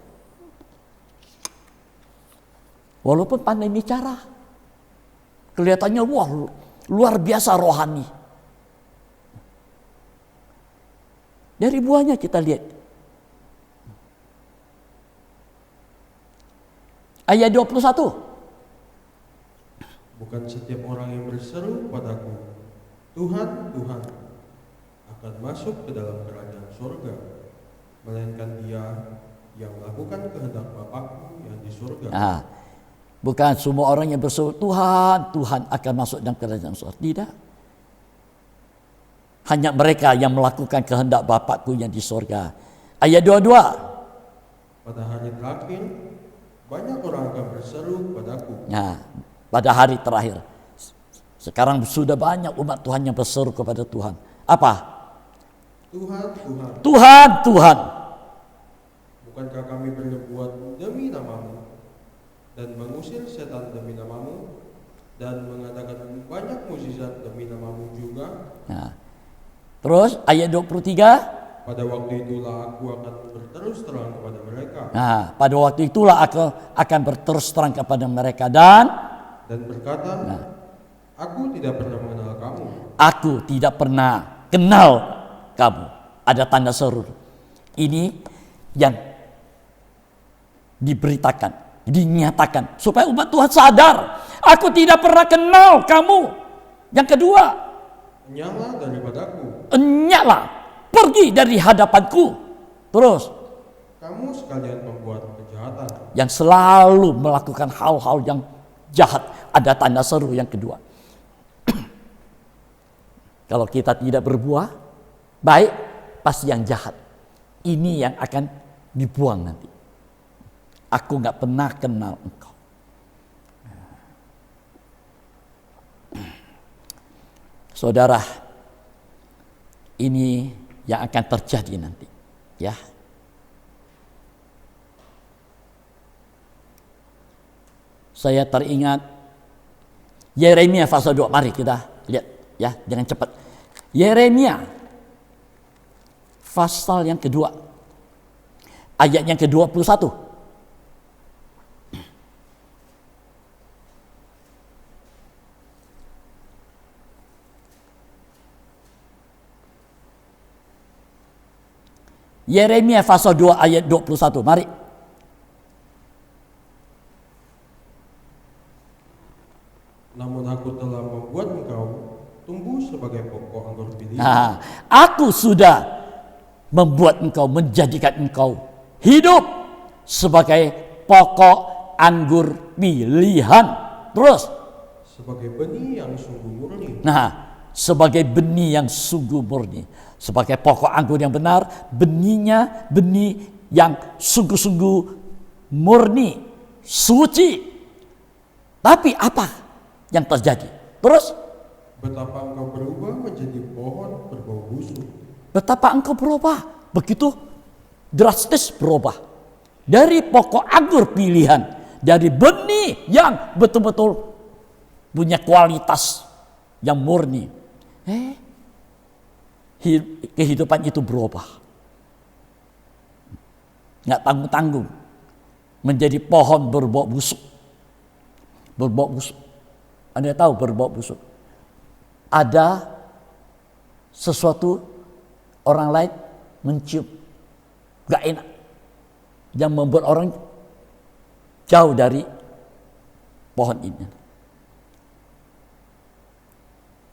Walaupun pandai bicara, kelihatannya wah luar biasa rohani. Dari buahnya kita lihat. Ayat 21. Bukan setiap orang yang berseru padaku, Tuhan, Tuhan, akan masuk ke dalam kerajaan surga, melainkan dia yang melakukan kehendak Bapakku yang di surga. Nah, bukan semua orang yang berseru Tuhan, Tuhan akan masuk dalam kerajaan surga. Tidak. Hanya mereka yang melakukan kehendak Bapakku yang di surga. Ayat 22. Pada hari terakhir, banyak orang akan berseru padaku. Nah, pada hari terakhir. Sekarang sudah banyak umat Tuhan yang berseru kepada Tuhan. Apa? Tuhan, Tuhan. Tuhan, Tuhan. Bukankah kami berbuat demi namamu dan mengusir setan demi namamu dan mengadakan banyak mukjizat demi namamu juga? Nah, terus ayat 23. Pada waktu itulah aku akan berterus terang kepada mereka. Nah, pada waktu itulah aku akan berterus terang kepada mereka dan berkata, aku tidak pernah mengenal kamu. Aku tidak pernah kenal kamu. Ada tanda seru. Ini yang diberitakan, dinyatakan supaya umat Tuhan sadar. Aku tidak pernah kenal kamu. Yang kedua, enyahlah daripadaku. Enyahlah, pergi dari hadapanku. Terus, kamu sekalian pembuat kejahatan. Yang selalu melakukan hal-hal yang jahat. Ada tanda seru yang kedua. Kalau kita tidak berbuah baik, pasti yang jahat. Ini yang akan dibuang nanti. Aku gak pernah kenal engkau. Saudara, ini yang akan terjadi nanti, ya. Saya teringat Yeremia pasal 2. Mari kita lihat, ya, jangan cepat. Yeremia pasal yang kedua, ayat yang ke-21. Yeremia pasal 2 ayat 21. Mari. Namun aku telah membuat engkau tumbuh sebagai pokok anggur pilihan. Nah, aku sudah membuat engkau, menjadikan engkau hidup sebagai pokok anggur pilihan. Terus. Sebagai benih yang sungguh murni. Nah, sebagai benih yang sungguh murni. Sebagai pokok anggur yang benar, benihnya benih yang sungguh-sungguh murni, suci. Tapi apa yang terjadi? Terus, Betapa engkau berubah menjadi pohon berbau busuk. betapa engkau berubah, begitu drastis berubah. Dari pokok anggur pilihan, dari benih yang betul-betul punya kualitas yang murni. Kehidupan itu berubah. Nggak tanggung-tanggung. Menjadi pohon berbau busuk. Berbau busuk. Anda tahu berbau busuk? Ada sesuatu orang lain mencium. Nggak enak. Yang membuat orang jauh dari pohon ini.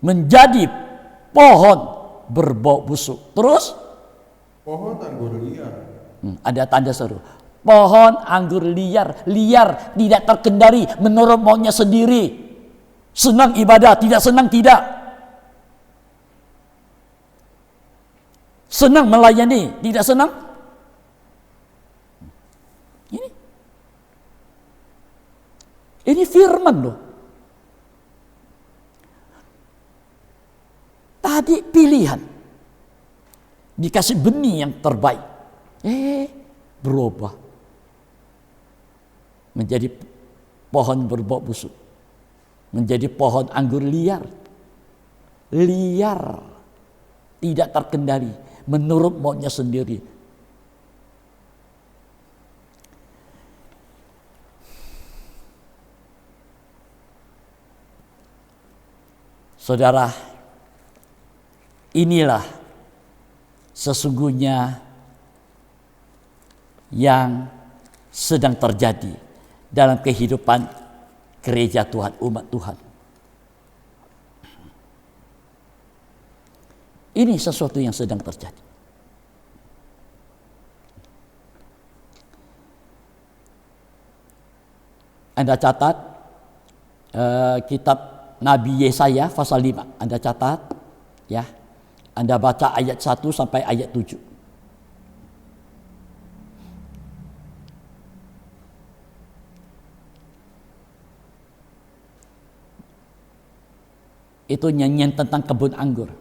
Menjadi pohon berbau busuk. Terus Pohon anggur liar. ada tanda seru. Pohon anggur liar, liar, tidak terkendali, menurut maunya sendiri. Senang ibadah, tidak senang tidak. Senang melayani, tidak senang. Ini firman loh. Tadi pilihan. Dikasih benih yang terbaik. Berubah. Menjadi pohon berbau busuk. Menjadi pohon anggur liar. Liar. Tidak terkendali. Menurut maunya sendiri. Saudara, inilah sesungguhnya yang sedang terjadi dalam kehidupan gereja Tuhan, umat Tuhan. Ini sesuatu yang sedang terjadi. Anda catat kitab Nabi Yesaya pasal 5. Anda catat ya. Anda baca ayat 1 sampai ayat 7. Itu nyanyian tentang kebun anggur.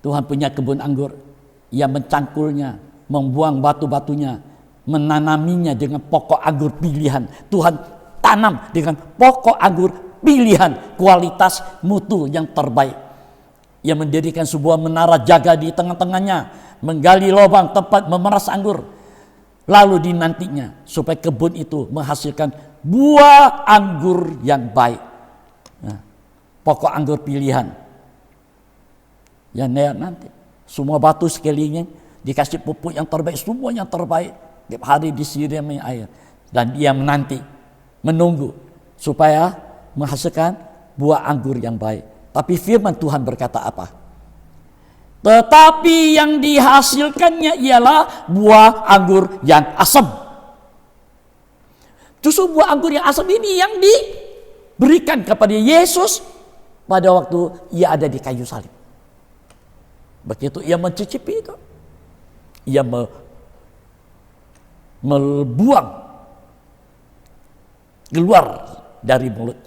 Tuhan punya kebun anggur. Ia mencangkulnya, membuang batu-batunya, menanaminya dengan pokok anggur pilihan. Tuhan tanam dengan pokok anggur pilihan, kualitas mutu yang terbaik. Ia mendirikan sebuah menara jaga di tengah-tengahnya, menggali lubang tempat memeras anggur. Lalu dinantinya supaya kebun itu menghasilkan buah anggur yang baik. Nah, pokok anggur pilihan. Ya nanti semua batu sekelilingnya dikasih pupuk yang terbaik, semua yang terbaik. Tiap hari disirami air dan dia menunggu supaya menghasilkan buah anggur yang baik. Tapi firman Tuhan berkata apa? Tetapi yang dihasilkannya ialah buah anggur yang asam. Justru buah anggur yang asam ini yang diberikan kepada Yesus pada waktu ia ada di kayu salib. Begitu ia mencicipi itu, ia membuang keluar dari mulut.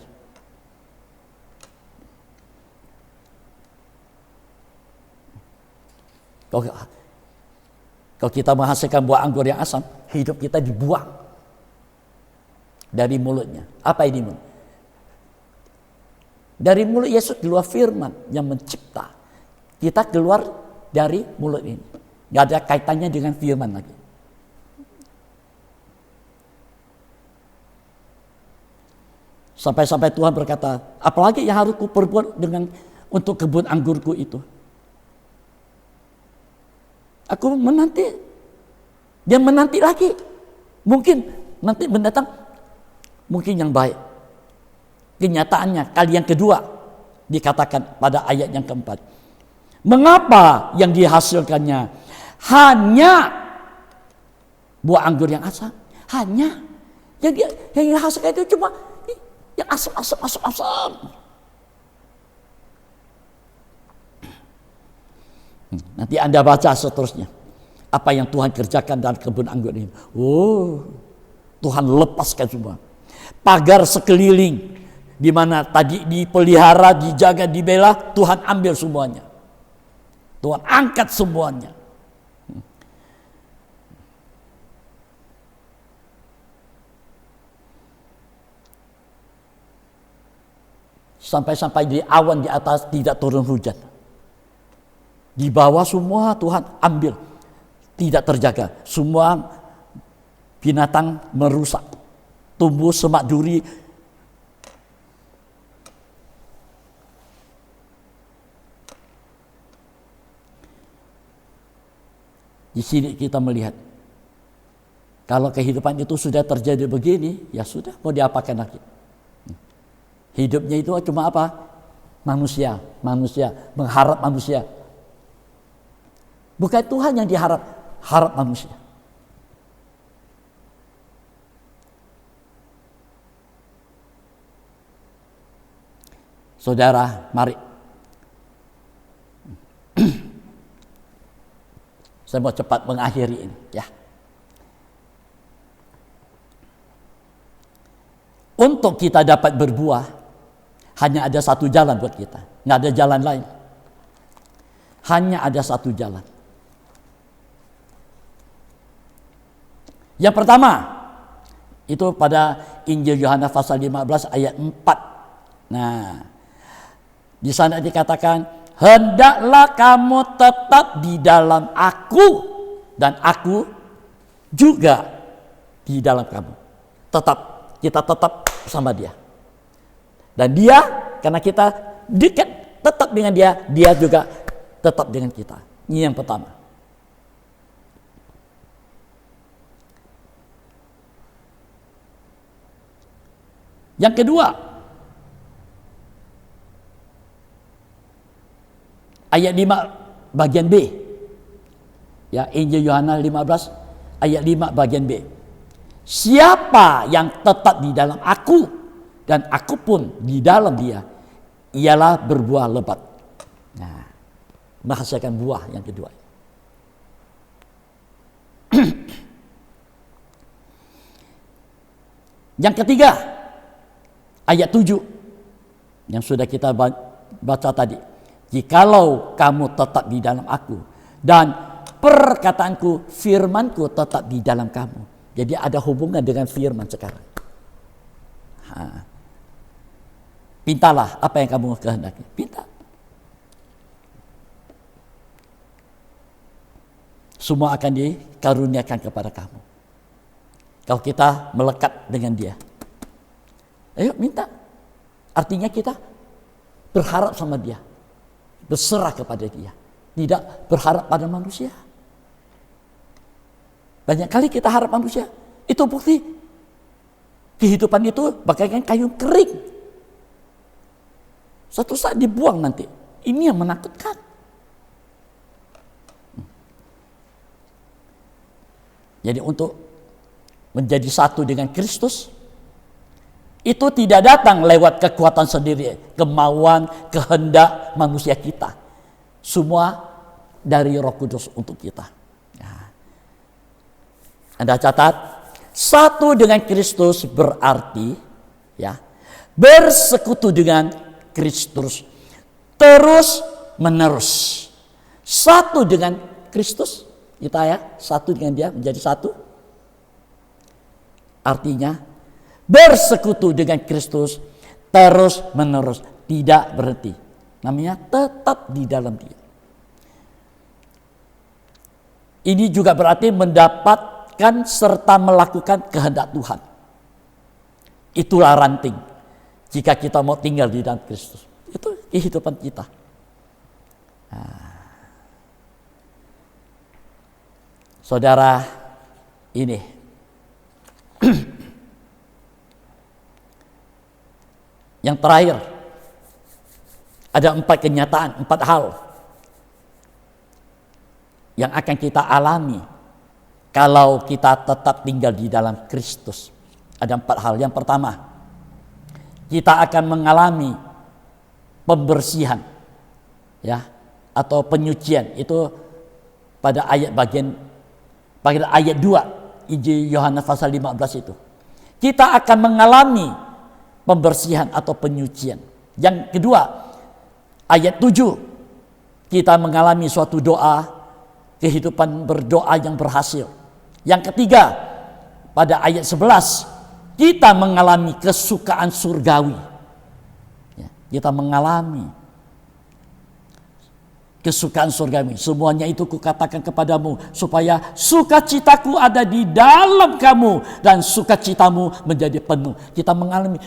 Kalau kita menghasilkan buah anggur yang asam, hidup kita dibuang dari mulutnya. Apa ini? Dari mulut Yesus keluar firman yang mencipta. Kita keluar dari mulut ini. Gak ada kaitannya dengan firman lagi. Sampai-sampai Tuhan berkata, apalagi yang harus kuperbuat untuk kebun anggurku itu. Aku menanti. Dia menanti lagi. Mungkin nanti mendatang, mungkin yang baik. Kenyataannya kali yang kedua dikatakan pada ayat yang keempat. Mengapa yang dihasilkannya hanya buah anggur yang asam? Hanya yang dihasilkan itu cuma yang asam. Nanti Anda baca seterusnya. Apa yang Tuhan kerjakan dalam kebun anggur ini. Oh, Tuhan lepaskan semua. Pagar sekeliling, di mana tadi dipelihara, dijaga, dibela, Tuhan ambil semuanya. Tuhan angkat semuanya. Sampai-sampai di awan di atas tidak turun hujan. Di bawah semua Tuhan ambil. Tidak terjaga. Semua binatang merusak. Tumbuh semak duri. Di sini kita melihat. Kalau kehidupan itu sudah terjadi begini, ya sudah, mau diapakan lagi. Hidupnya itu cuma apa? Manusia, mengharap manusia. Bukan Tuhan yang diharap, harap manusia. Saudara, mari. Saya mau cepat mengakhiri ini, ya. Untuk kita dapat berbuah, hanya ada satu jalan buat kita. Nggak ada jalan lain. Hanya ada satu jalan. Yang pertama, itu pada Injil Yohanes pasal 15 ayat 4. Nah, di sana dikatakan, hendaklah kamu tetap di dalam aku dan aku juga di dalam kamu. Kita tetap sama dia. Dan dia, karena kita dekat tetap dengan dia juga tetap dengan kita. Ini yang pertama. Yang kedua, ayat 5 bagian B. Ya, Injil Yohanes 15 ayat 5 bagian B. Siapa yang tetap di dalam aku dan aku pun di dalam dia, ialah berbuah lebat. Nah, menghasilkan buah yang kedua. Yang ketiga, ayat 7 yang sudah kita baca tadi. Jikalau kamu tetap di dalam aku dan perkataanku, firmanku tetap di dalam kamu. Jadi ada hubungan dengan firman sekarang. Pintalah apa yang kamu kehendaki. Pinta. Semua akan dikaruniakan kepada kamu. Kalau kita melekat dengan dia. Ayo minta. Artinya kita berharap sama dia. Berserah kepada dia. Tidak berharap pada manusia. Banyak kali kita harap manusia. Itu bukti. Kehidupan itu bagaikan kayu kering. Suatu saat dibuang nanti. Ini yang menakutkan. Jadi untuk menjadi satu dengan Kristus, itu tidak datang lewat kekuatan sendiri, kemauan, kehendak manusia kita. Semua dari Roh Kudus untuk kita. Nah, Anda catat, satu dengan Kristus berarti ya bersekutu dengan Kristus terus menerus. Satu dengan Kristus, kita ya, satu dengan dia menjadi satu. Artinya bersekutu dengan Kristus terus menerus, tidak berhenti. Namanya tetap di dalam dia. Ini juga berarti mendapatkan serta melakukan kehendak Tuhan. Itulah ranting. Jika kita mau tinggal di dalam Kristus. Itu kehidupan kita. Nah. Saudara, ini yang terakhir, ada 4 kenyataan, 4 hal yang akan kita alami kalau kita tetap tinggal di dalam Kristus. Ada 4 hal. Yang pertama, kita akan mengalami pembersihan, ya, atau penyucian. Itu pada bagian ayat 2 Injil Yohanes pasal 15 itu. Kita akan mengalami pembersihan atau penyucian. Yang kedua, ayat 7, kita mengalami suatu doa, kehidupan berdoa yang berhasil. Yang ketiga, pada ayat 11, kita mengalami kesukaan surgawi. Ya, kita mengalami kesukaan surgawi. Semuanya itu kukatakan kepadamu, supaya sukacitaku ada di dalam kamu dan sukacitamu menjadi penuh. Kita mengalami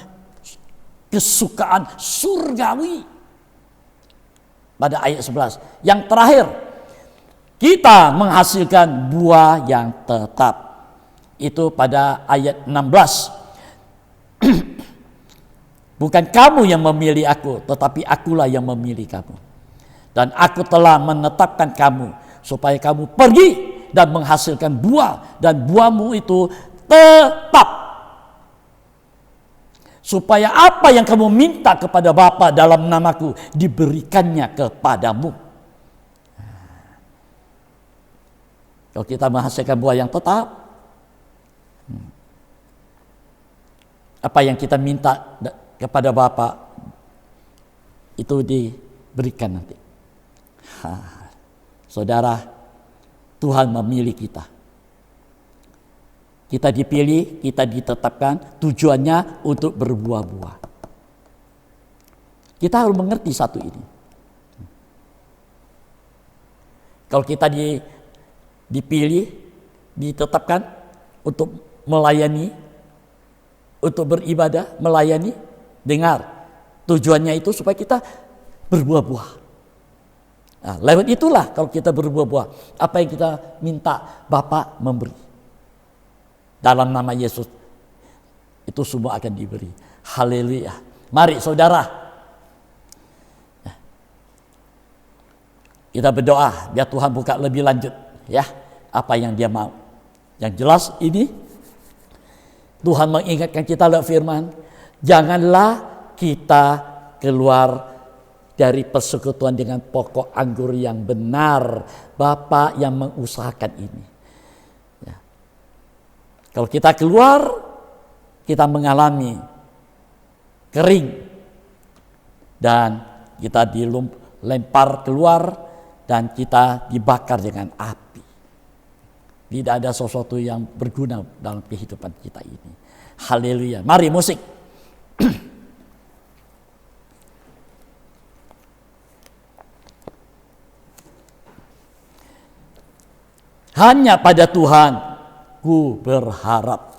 kesukaan surgawi pada ayat 11. Yang terakhir, kita menghasilkan buah yang tetap. Itu pada ayat 16. Bukan kamu yang memilih aku, tetapi akulah yang memilih kamu. Dan aku telah menetapkan kamu supaya kamu pergi dan menghasilkan buah, dan buahmu itu tetap. Supaya apa yang kamu minta kepada Bapa dalam namaku diberikannya kepadamu. Kalau kita menghasilkan buah yang tetap, apa yang kita minta kepada Bapa itu diberikan nanti. Saudara, Tuhan memilih kita. Kita dipilih, kita ditetapkan, tujuannya untuk berbuah-buah. Kita harus mengerti satu ini. Kalau kita dipilih, ditetapkan untuk melayani, untuk beribadah, melayani, dengar. Tujuannya itu supaya kita berbuah-buah. Nah, lewat itulah kalau kita berbuah-buah, apa yang kita minta, Bapa memberi. Dalam nama Yesus itu semua akan diberi. Haleluya. Mari saudara, kita berdoa biar Tuhan buka lebih lanjut, ya, apa yang Dia mau. Yang jelas ini Tuhan mengingatkan kita lewat firman, janganlah kita keluar dari persekutuan dengan pokok anggur yang benar, Bapa yang mengusahakan ini. Ya. Kalau kita keluar, kita mengalami kering dan kita dilempar keluar dan kita dibakar dengan api. Tidak ada sesuatu yang berguna dalam kehidupan kita ini. Haleluya. Mari musik. Hanya pada Tuhan ku berharap.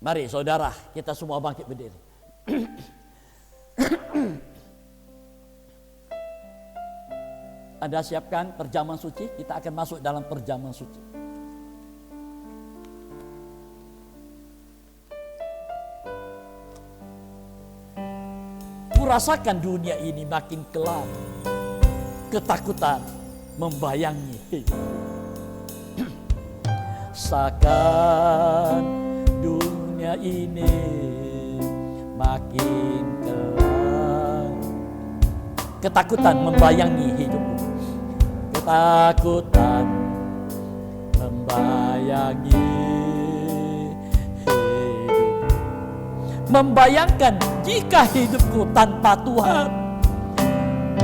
Mari saudara, kita semua bangkit berdiri. Anda siapkan perjamuan suci, kita akan masuk dalam perjamuan suci. Kurasakan dunia ini makin kelam, ketakutan membayangi hidup. Seakan dunia ini makin kelam, ketakutan membayangi hidupmu. Ketakutan membayangi hidup, membayangkan jika hidupku tanpa Tuhan,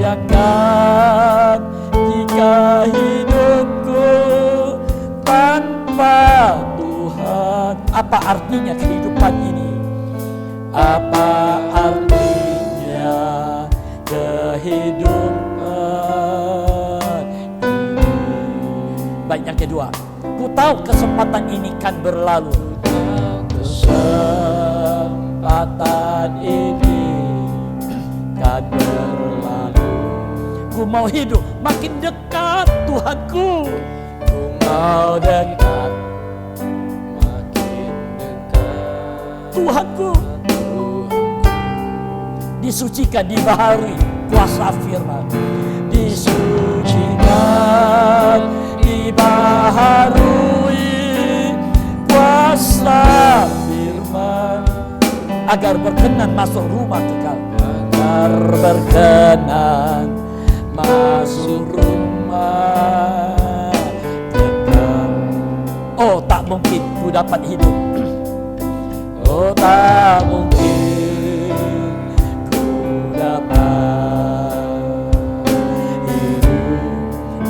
ya kan, jika hidupku tanpa Tuhan, apa artinya kehidupan ini? Apa arti kedua, ku tahu kesempatan ini kan berlalu. Kesempatan ini kan berlalu. Ku mau hidup makin dekat Tuhanku. Ku mau dekat, makin dekat Tuhanku. Disucikan, dibaharui kuasa firman. Disucikan, dibaharui kuasa firman, agar berkenan masuk rumah kekal. Agar berkenan masuk rumah kekal. Oh, tak mungkin ku dapat hidup. Oh, tak mungkin ku dapat hidup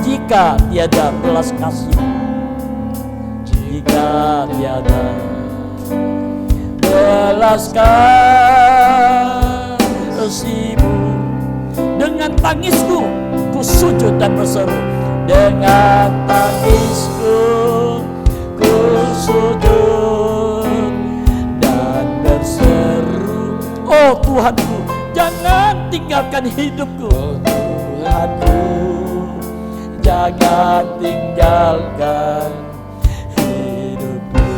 jika tiada belas kasih, jika tiada belas kasih-Mu. Dengan tangisku ku sujud dan berseru. Dengan tangisku ku sujud dan berseru. Oh Tuhanku, jangan tinggalkan hidupku. Oh Tuhanku, jangan tinggalkan hidupku.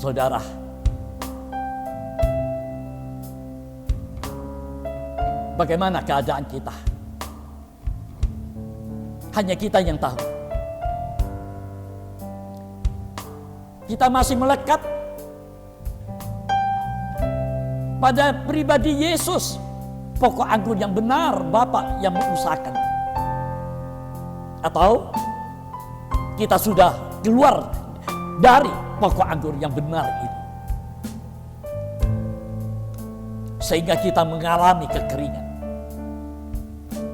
Saudara, bagaimana keadaan kita? Hanya kita yang tahu. Kita masih melekat pada pribadi Yesus, pokok anggur yang benar, Bapa yang mengusahakan. Atau kita sudah keluar dari pokok anggur yang benar ini, sehingga kita mengalami kekeringan.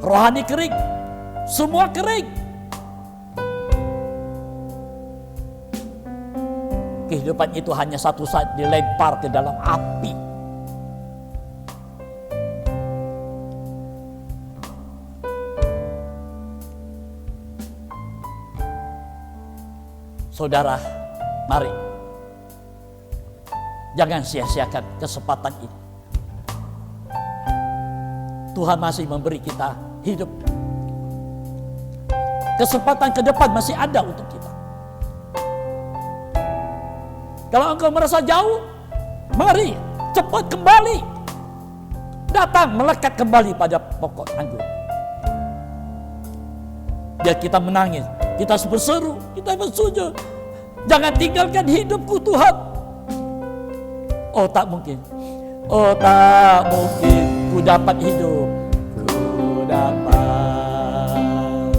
Rohani kering, semua kering. Kehidupan itu hanya satu saat dilempar ke dalam api. Saudara, mari jangan sia-siakan kesempatan ini. Tuhan masih memberi kita hidup. Kesempatan ke depan masih ada untuk kita. Kalau engkau merasa jauh, mari cepat kembali. Datang melekat kembali pada pokok anggur. Biar kita menangis, kita berseru, kita bersujud. Jangan tinggalkan hidupku Tuhan. Oh tak mungkin. Oh tak mungkin ku dapat hidup. Ku dapat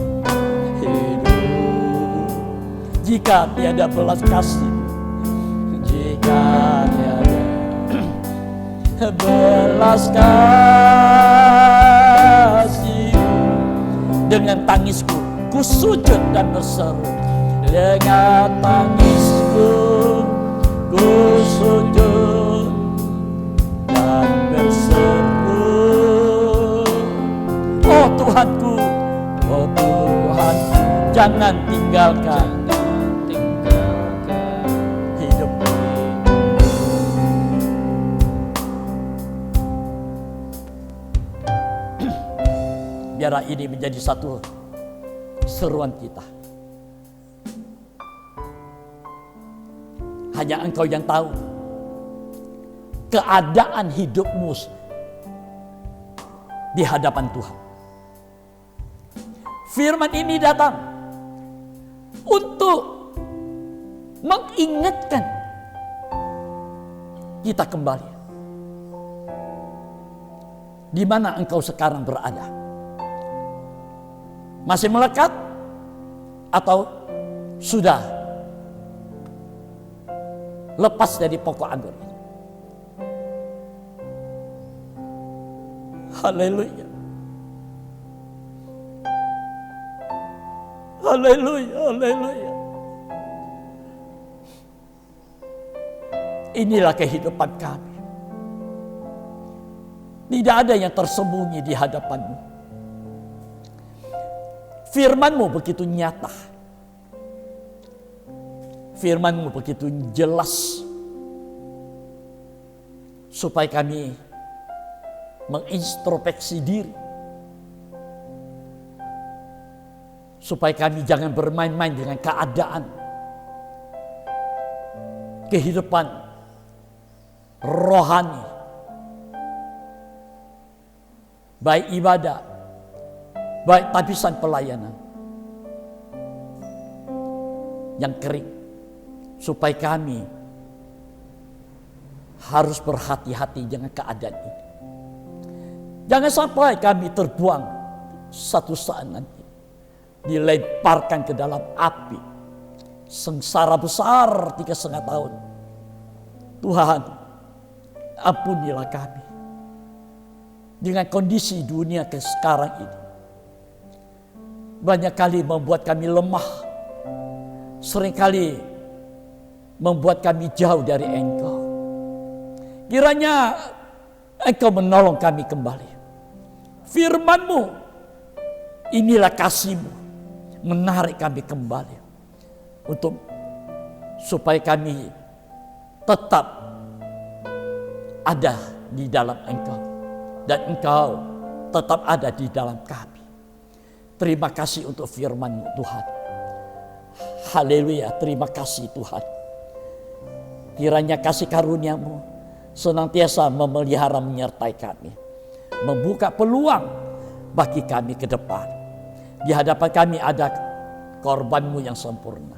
hidup jika tiada belas kasih. Jika tiada belas kasih. Dengan tangisku ku sujud dan berseru. Dengan tangisku ku sujud dan berseru. Oh Tuhanku, oh Tuhanku, jangan tinggalkan hidupku. Biarlah ini menjadi satu seruan kita. Hanya engkau yang tahu keadaan hidupmu di hadapan Tuhan. Firman ini datang untuk mengingatkan kita kembali. Di mana engkau sekarang berada? Masih melekat atau sudah lepas dari pokok anggur ini? Haleluya. Haleluya, haleluya. Inilah kehidupan kami. Tidak ada yang tersembunyi di hadapan-Mu. Firman-Mu begitu nyata. Firman-Mu begitu jelas. Supaya kami mengintrospeksi diri. Supaya kami jangan bermain-main dengan keadaan. Kehidupan rohani. Baik ibadah, baik tabisan pelayanan yang kering, supaya kami harus berhati-hati dengan keadaan ini. Jangan sampai kami terbuang satu saat nanti, dilemparkan ke dalam api sengsara besar 3,5 tahun. Tuhan, ampunilah kami dengan kondisi dunia ke sekarang ini. Banyak kali membuat kami lemah. Seringkali membuat kami jauh dari Engkau. Kiranya Engkau menolong kami kembali. Firman-Mu, inilah kasih-Mu, menarik kami kembali. Supaya kami tetap ada di dalam Engkau. Dan Engkau tetap ada di dalam kami. Terima kasih untuk firman-Mu Tuhan. Haleluya, terima kasih Tuhan. Kiranya kasih karunia-Mu senantiasa memelihara menyertai kami. Membuka peluang bagi kami ke depan. Di hadapan kami ada korban-Mu yang sempurna.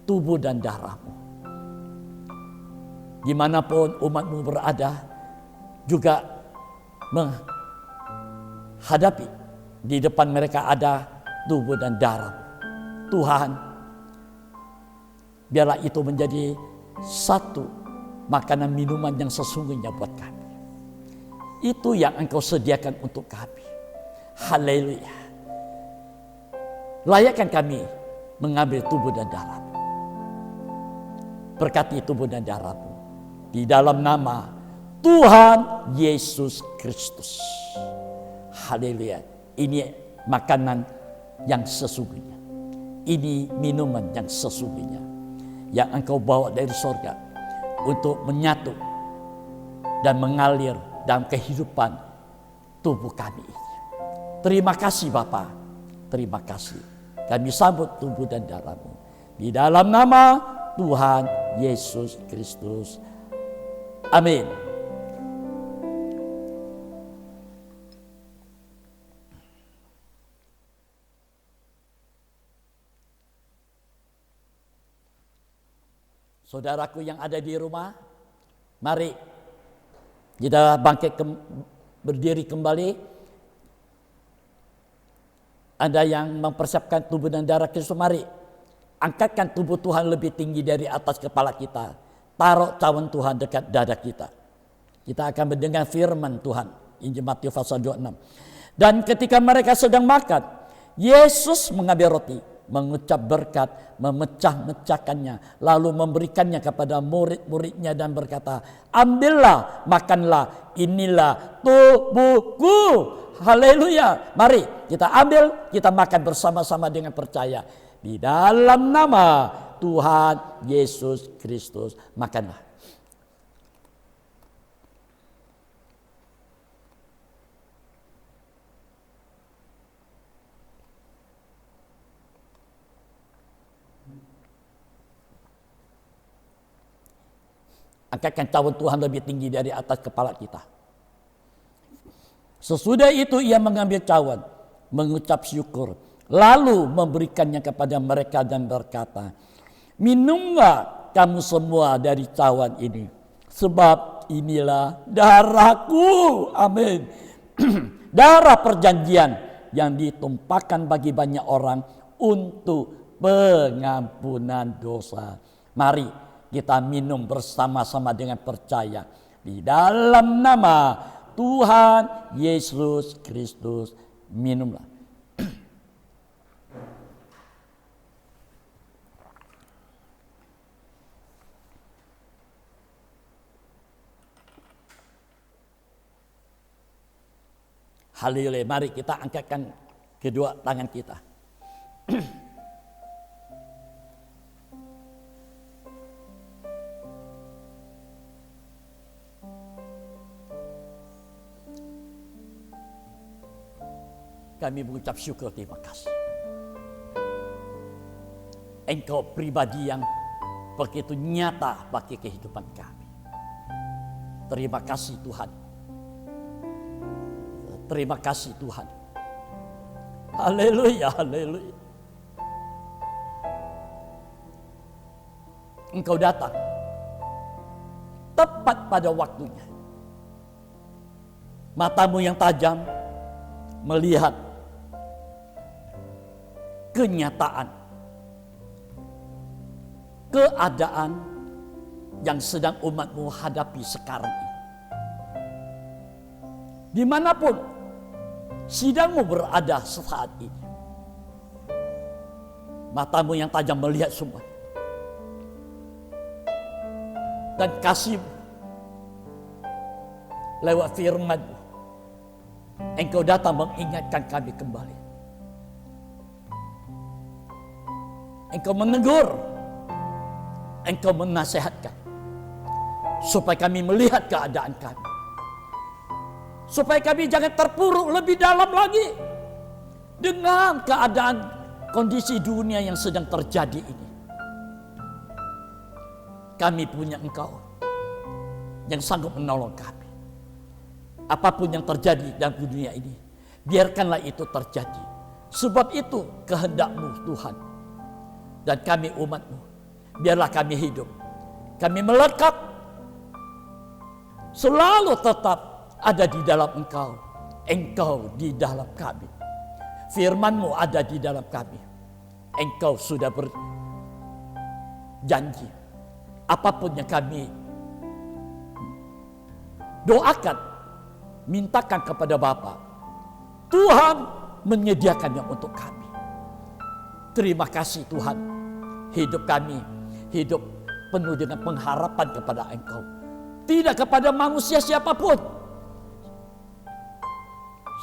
Tubuh dan darah-Mu. Dimanapun umat-Mu berada, juga menghadapi di depan mereka ada tubuh dan darah. Tuhan, biarlah itu menjadi satu makanan minuman yang sesungguhnya buat kami. Itu yang Engkau sediakan untuk kami. Haleluya. Layakkan kami mengambil tubuh dan darah-Mu. Berkati tubuh dan darah-Mu di dalam nama Tuhan Yesus Kristus. Haleluya. Ini makanan yang sesungguhnya. Ini minuman yang sesungguhnya. Yang Engkau bawa dari sorga. Untuk menyatu dan mengalir dalam kehidupan tubuh kami ini. Terima kasih Bapa. Terima kasih. Kami sambut tubuh dan darah-Mu. Di dalam nama Tuhan Yesus Kristus. Amin. Saudaraku yang ada di rumah, mari kita bangkit berdiri kembali. Ada yang mempersiapkan tubuh dan darah Kristus, mari angkatkan tubuh Tuhan lebih tinggi dari atas kepala kita. Taruh cawan Tuhan dekat dada kita. Kita akan mendengar firman Tuhan. Injil Matius pasal 26. Dan ketika mereka sedang makan, Yesus mengambil roti, mengucap berkat, memecah-mecahkannya, lalu memberikannya kepada murid-muridnya dan berkata, ambillah, makanlah, inilah tubuhku. Haleluya. Mari kita ambil, kita makan bersama-sama dengan percaya. Di dalam nama Tuhan Yesus Kristus, makanlah. Angkatkan cawan Tuhan lebih tinggi dari atas kepala kita. Sesudah itu ia mengambil cawan, mengucap syukur, lalu memberikannya kepada mereka dan berkata, minumlah kamu semua dari cawan ini, sebab inilah darahku. Amin. Darah perjanjian yang ditumpahkan bagi banyak orang untuk pengampunan dosa. Mari kita minum bersama-sama dengan percaya. Di dalam nama Tuhan Yesus Kristus, minumlah. Haleluya. Mari kita angkatkan kedua tangan kita. Kami mengucap syukur, terima kasih. Engkau pribadi yang begitu nyata bagi kehidupan kami. Terima kasih Tuhan. Terima kasih Tuhan. Haleluya, haleluya. Engkau datang tepat pada waktunya. Matamu yang tajam melihat kenyataan, keadaan yang sedang umatmu hadapi sekarang ini. Dimanapun sidangmu berada saat ini, matamu yang tajam melihat semua. Dan kasihmu lewat firman-Mu, Engkau datang mengingatkan kami kembali. Engkau menegur, Engkau menasihatkan, supaya kami melihat keadaan kami, supaya kami jangan terpuruk lebih dalam lagi dengan keadaan kondisi dunia yang sedang terjadi ini. Kami punya Engkau yang sanggup menolong kami. Apapun yang terjadi dalam dunia ini, biarkanlah itu terjadi. Sebab itu kehendak-Mu Tuhan. Dan kami umat-Mu, biarlah kami hidup, kami melekat, selalu tetap ada di dalam Engkau. Engkau di dalam kami. Firman-Mu ada di dalam kami. Engkau sudah berjanji, apapun yang kami doakan, mintakan kepada Bapa, Tuhan menyediakannya untuk kami. Terima kasih Tuhan. Hidup kami, hidup penuh dengan pengharapan kepada Engkau. Tidak kepada manusia siapapun.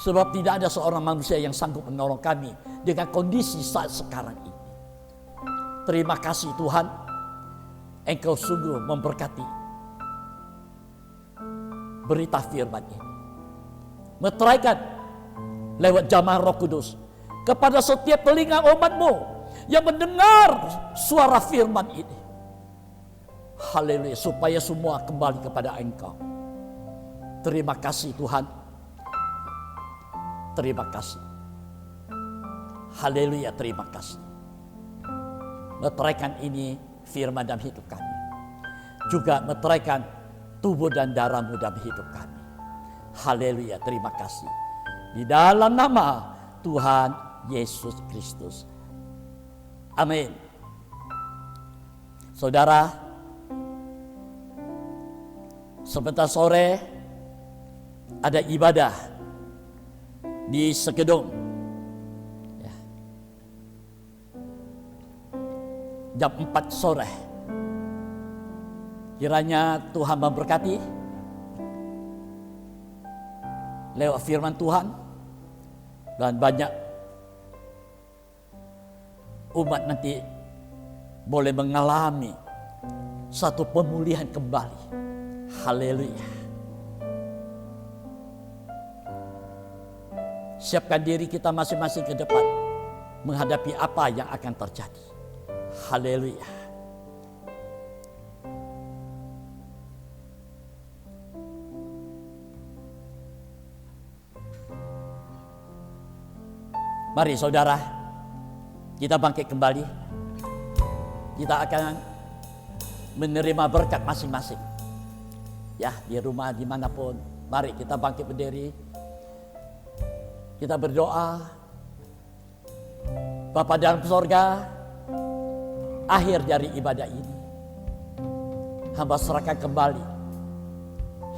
Sebab tidak ada seorang manusia yang sanggup menolong kami dengan kondisi saat sekarang ini. Terima kasih Tuhan. Engkau sungguh memberkati berita firman ini. Meteraikan lewat jamaah Roh Kudus kepada setiap telinga umat-Mu yang mendengar suara firman ini. Haleluya, supaya semua kembali kepada Engkau. Terima kasih Tuhan. Terima kasih. Haleluya, terima kasih. Meteraikan ini firman dalam hidup kami. Juga meteraikan tubuh dan darah-Mu dalam hidup kami. Haleluya, terima kasih. Di dalam nama Tuhan Yesus Kristus. Amin. Saudara, sebentar sore ada ibadah di Sekedung. Ya. Jam 4 sore. Kiranya Tuhan memberkati lewat firman Tuhan, dan banyak umat nanti boleh mengalami satu pemulihan kembali. Haleluya. Siapkan diri kita masing-masing ke depan menghadapi apa yang akan terjadi. Haleluya. Mari saudara, kita bangkit kembali. Kita akan menerima berkat masing-masing. Ya, di rumah dimanapun. Mari kita bangkit berdiri. Kita berdoa. Bapa dalam sorga, akhir dari ibadah ini, hamba serahkan kembali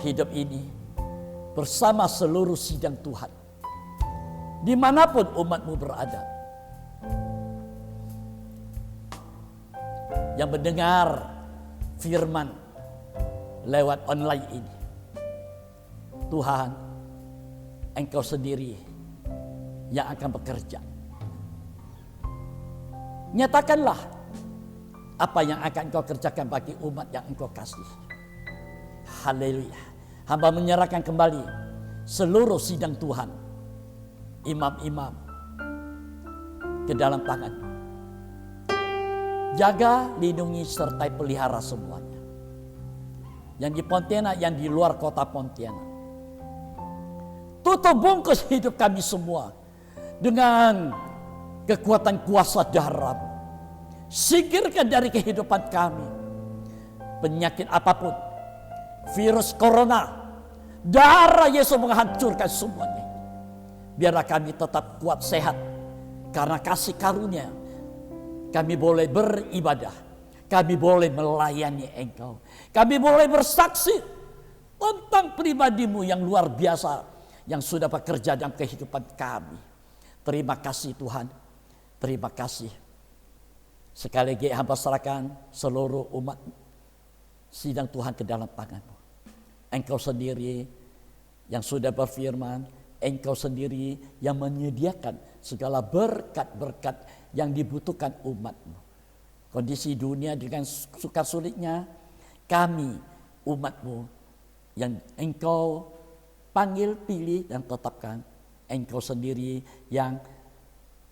hidup ini bersama seluruh sidang Tuhan. Dimanapun umat-Mu berada, yang mendengar firman lewat online ini, Tuhan, Engkau sendiri yang akan bekerja. Nyatakanlah apa yang akan Engkau kerjakan bagi umat yang Engkau kasih. Haleluya. Hamba menyerahkan kembali seluruh sidang Tuhan, imam-imam, ke dalam tangan. Jaga, lindungi, sertai pelihara semuanya. Yang di Pontianak, yang di luar kota Pontianak. Tutup bungkus hidup kami semua dengan kekuatan kuasa darah-Mu. Singkirkan dari kehidupan kami penyakit apapun, virus corona, darah Yesus menghancurkan semuanya. Biarlah kami tetap kuat sehat karena kasih karunia. Kami boleh beribadah, kami boleh melayani Engkau, kami boleh bersaksi tentang pribadi-Mu yang luar biasa yang sudah bekerja dalam kehidupan kami. Terima kasih Tuhan, terima kasih. Sekali lagi hamba serahkan seluruh umat sidang Tuhan ke dalam tangan-Mu. Engkau sendiri yang sudah berfirman, Engkau sendiri yang menyediakan segala berkat-berkat yang dibutuhkan umat-Mu. Kondisi dunia dengan suka sulitnya, kami umat-Mu yang Engkau panggil, pilih dan tetapkan, Engkau sendiri yang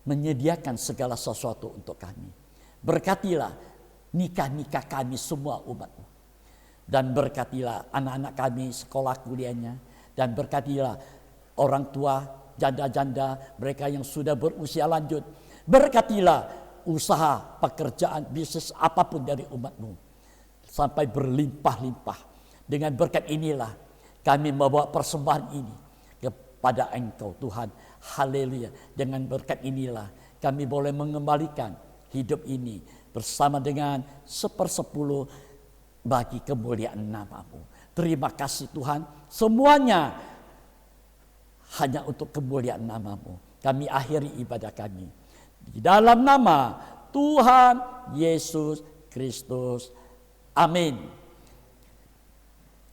menyediakan segala sesuatu untuk kami. Berkatilah nikah-nikah kami semua umat-Mu. Dan berkatilah anak-anak kami sekolah kuliahnya. Dan berkatilah orang tua, janda-janda, mereka yang sudah berusia lanjut. Berkatilah usaha, pekerjaan, bisnis apapun dari umat-Mu. Sampai berlimpah-limpah. Dengan berkat inilah kami membawa persembahan ini kepada Engkau Tuhan. Haleluya. Dengan berkat inilah kami boleh mengembalikan hidup ini bersama dengan 1/10 bagi kemuliaan nama-Mu. Terima kasih Tuhan. Semuanya hanya untuk kemuliaan nama-Mu. Kami akhiri ibadah kami di dalam nama Tuhan Yesus Kristus. Amin.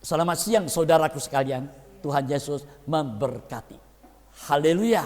Selamat siang saudaraku sekalian. Tuhan Yesus memberkati. Haleluya.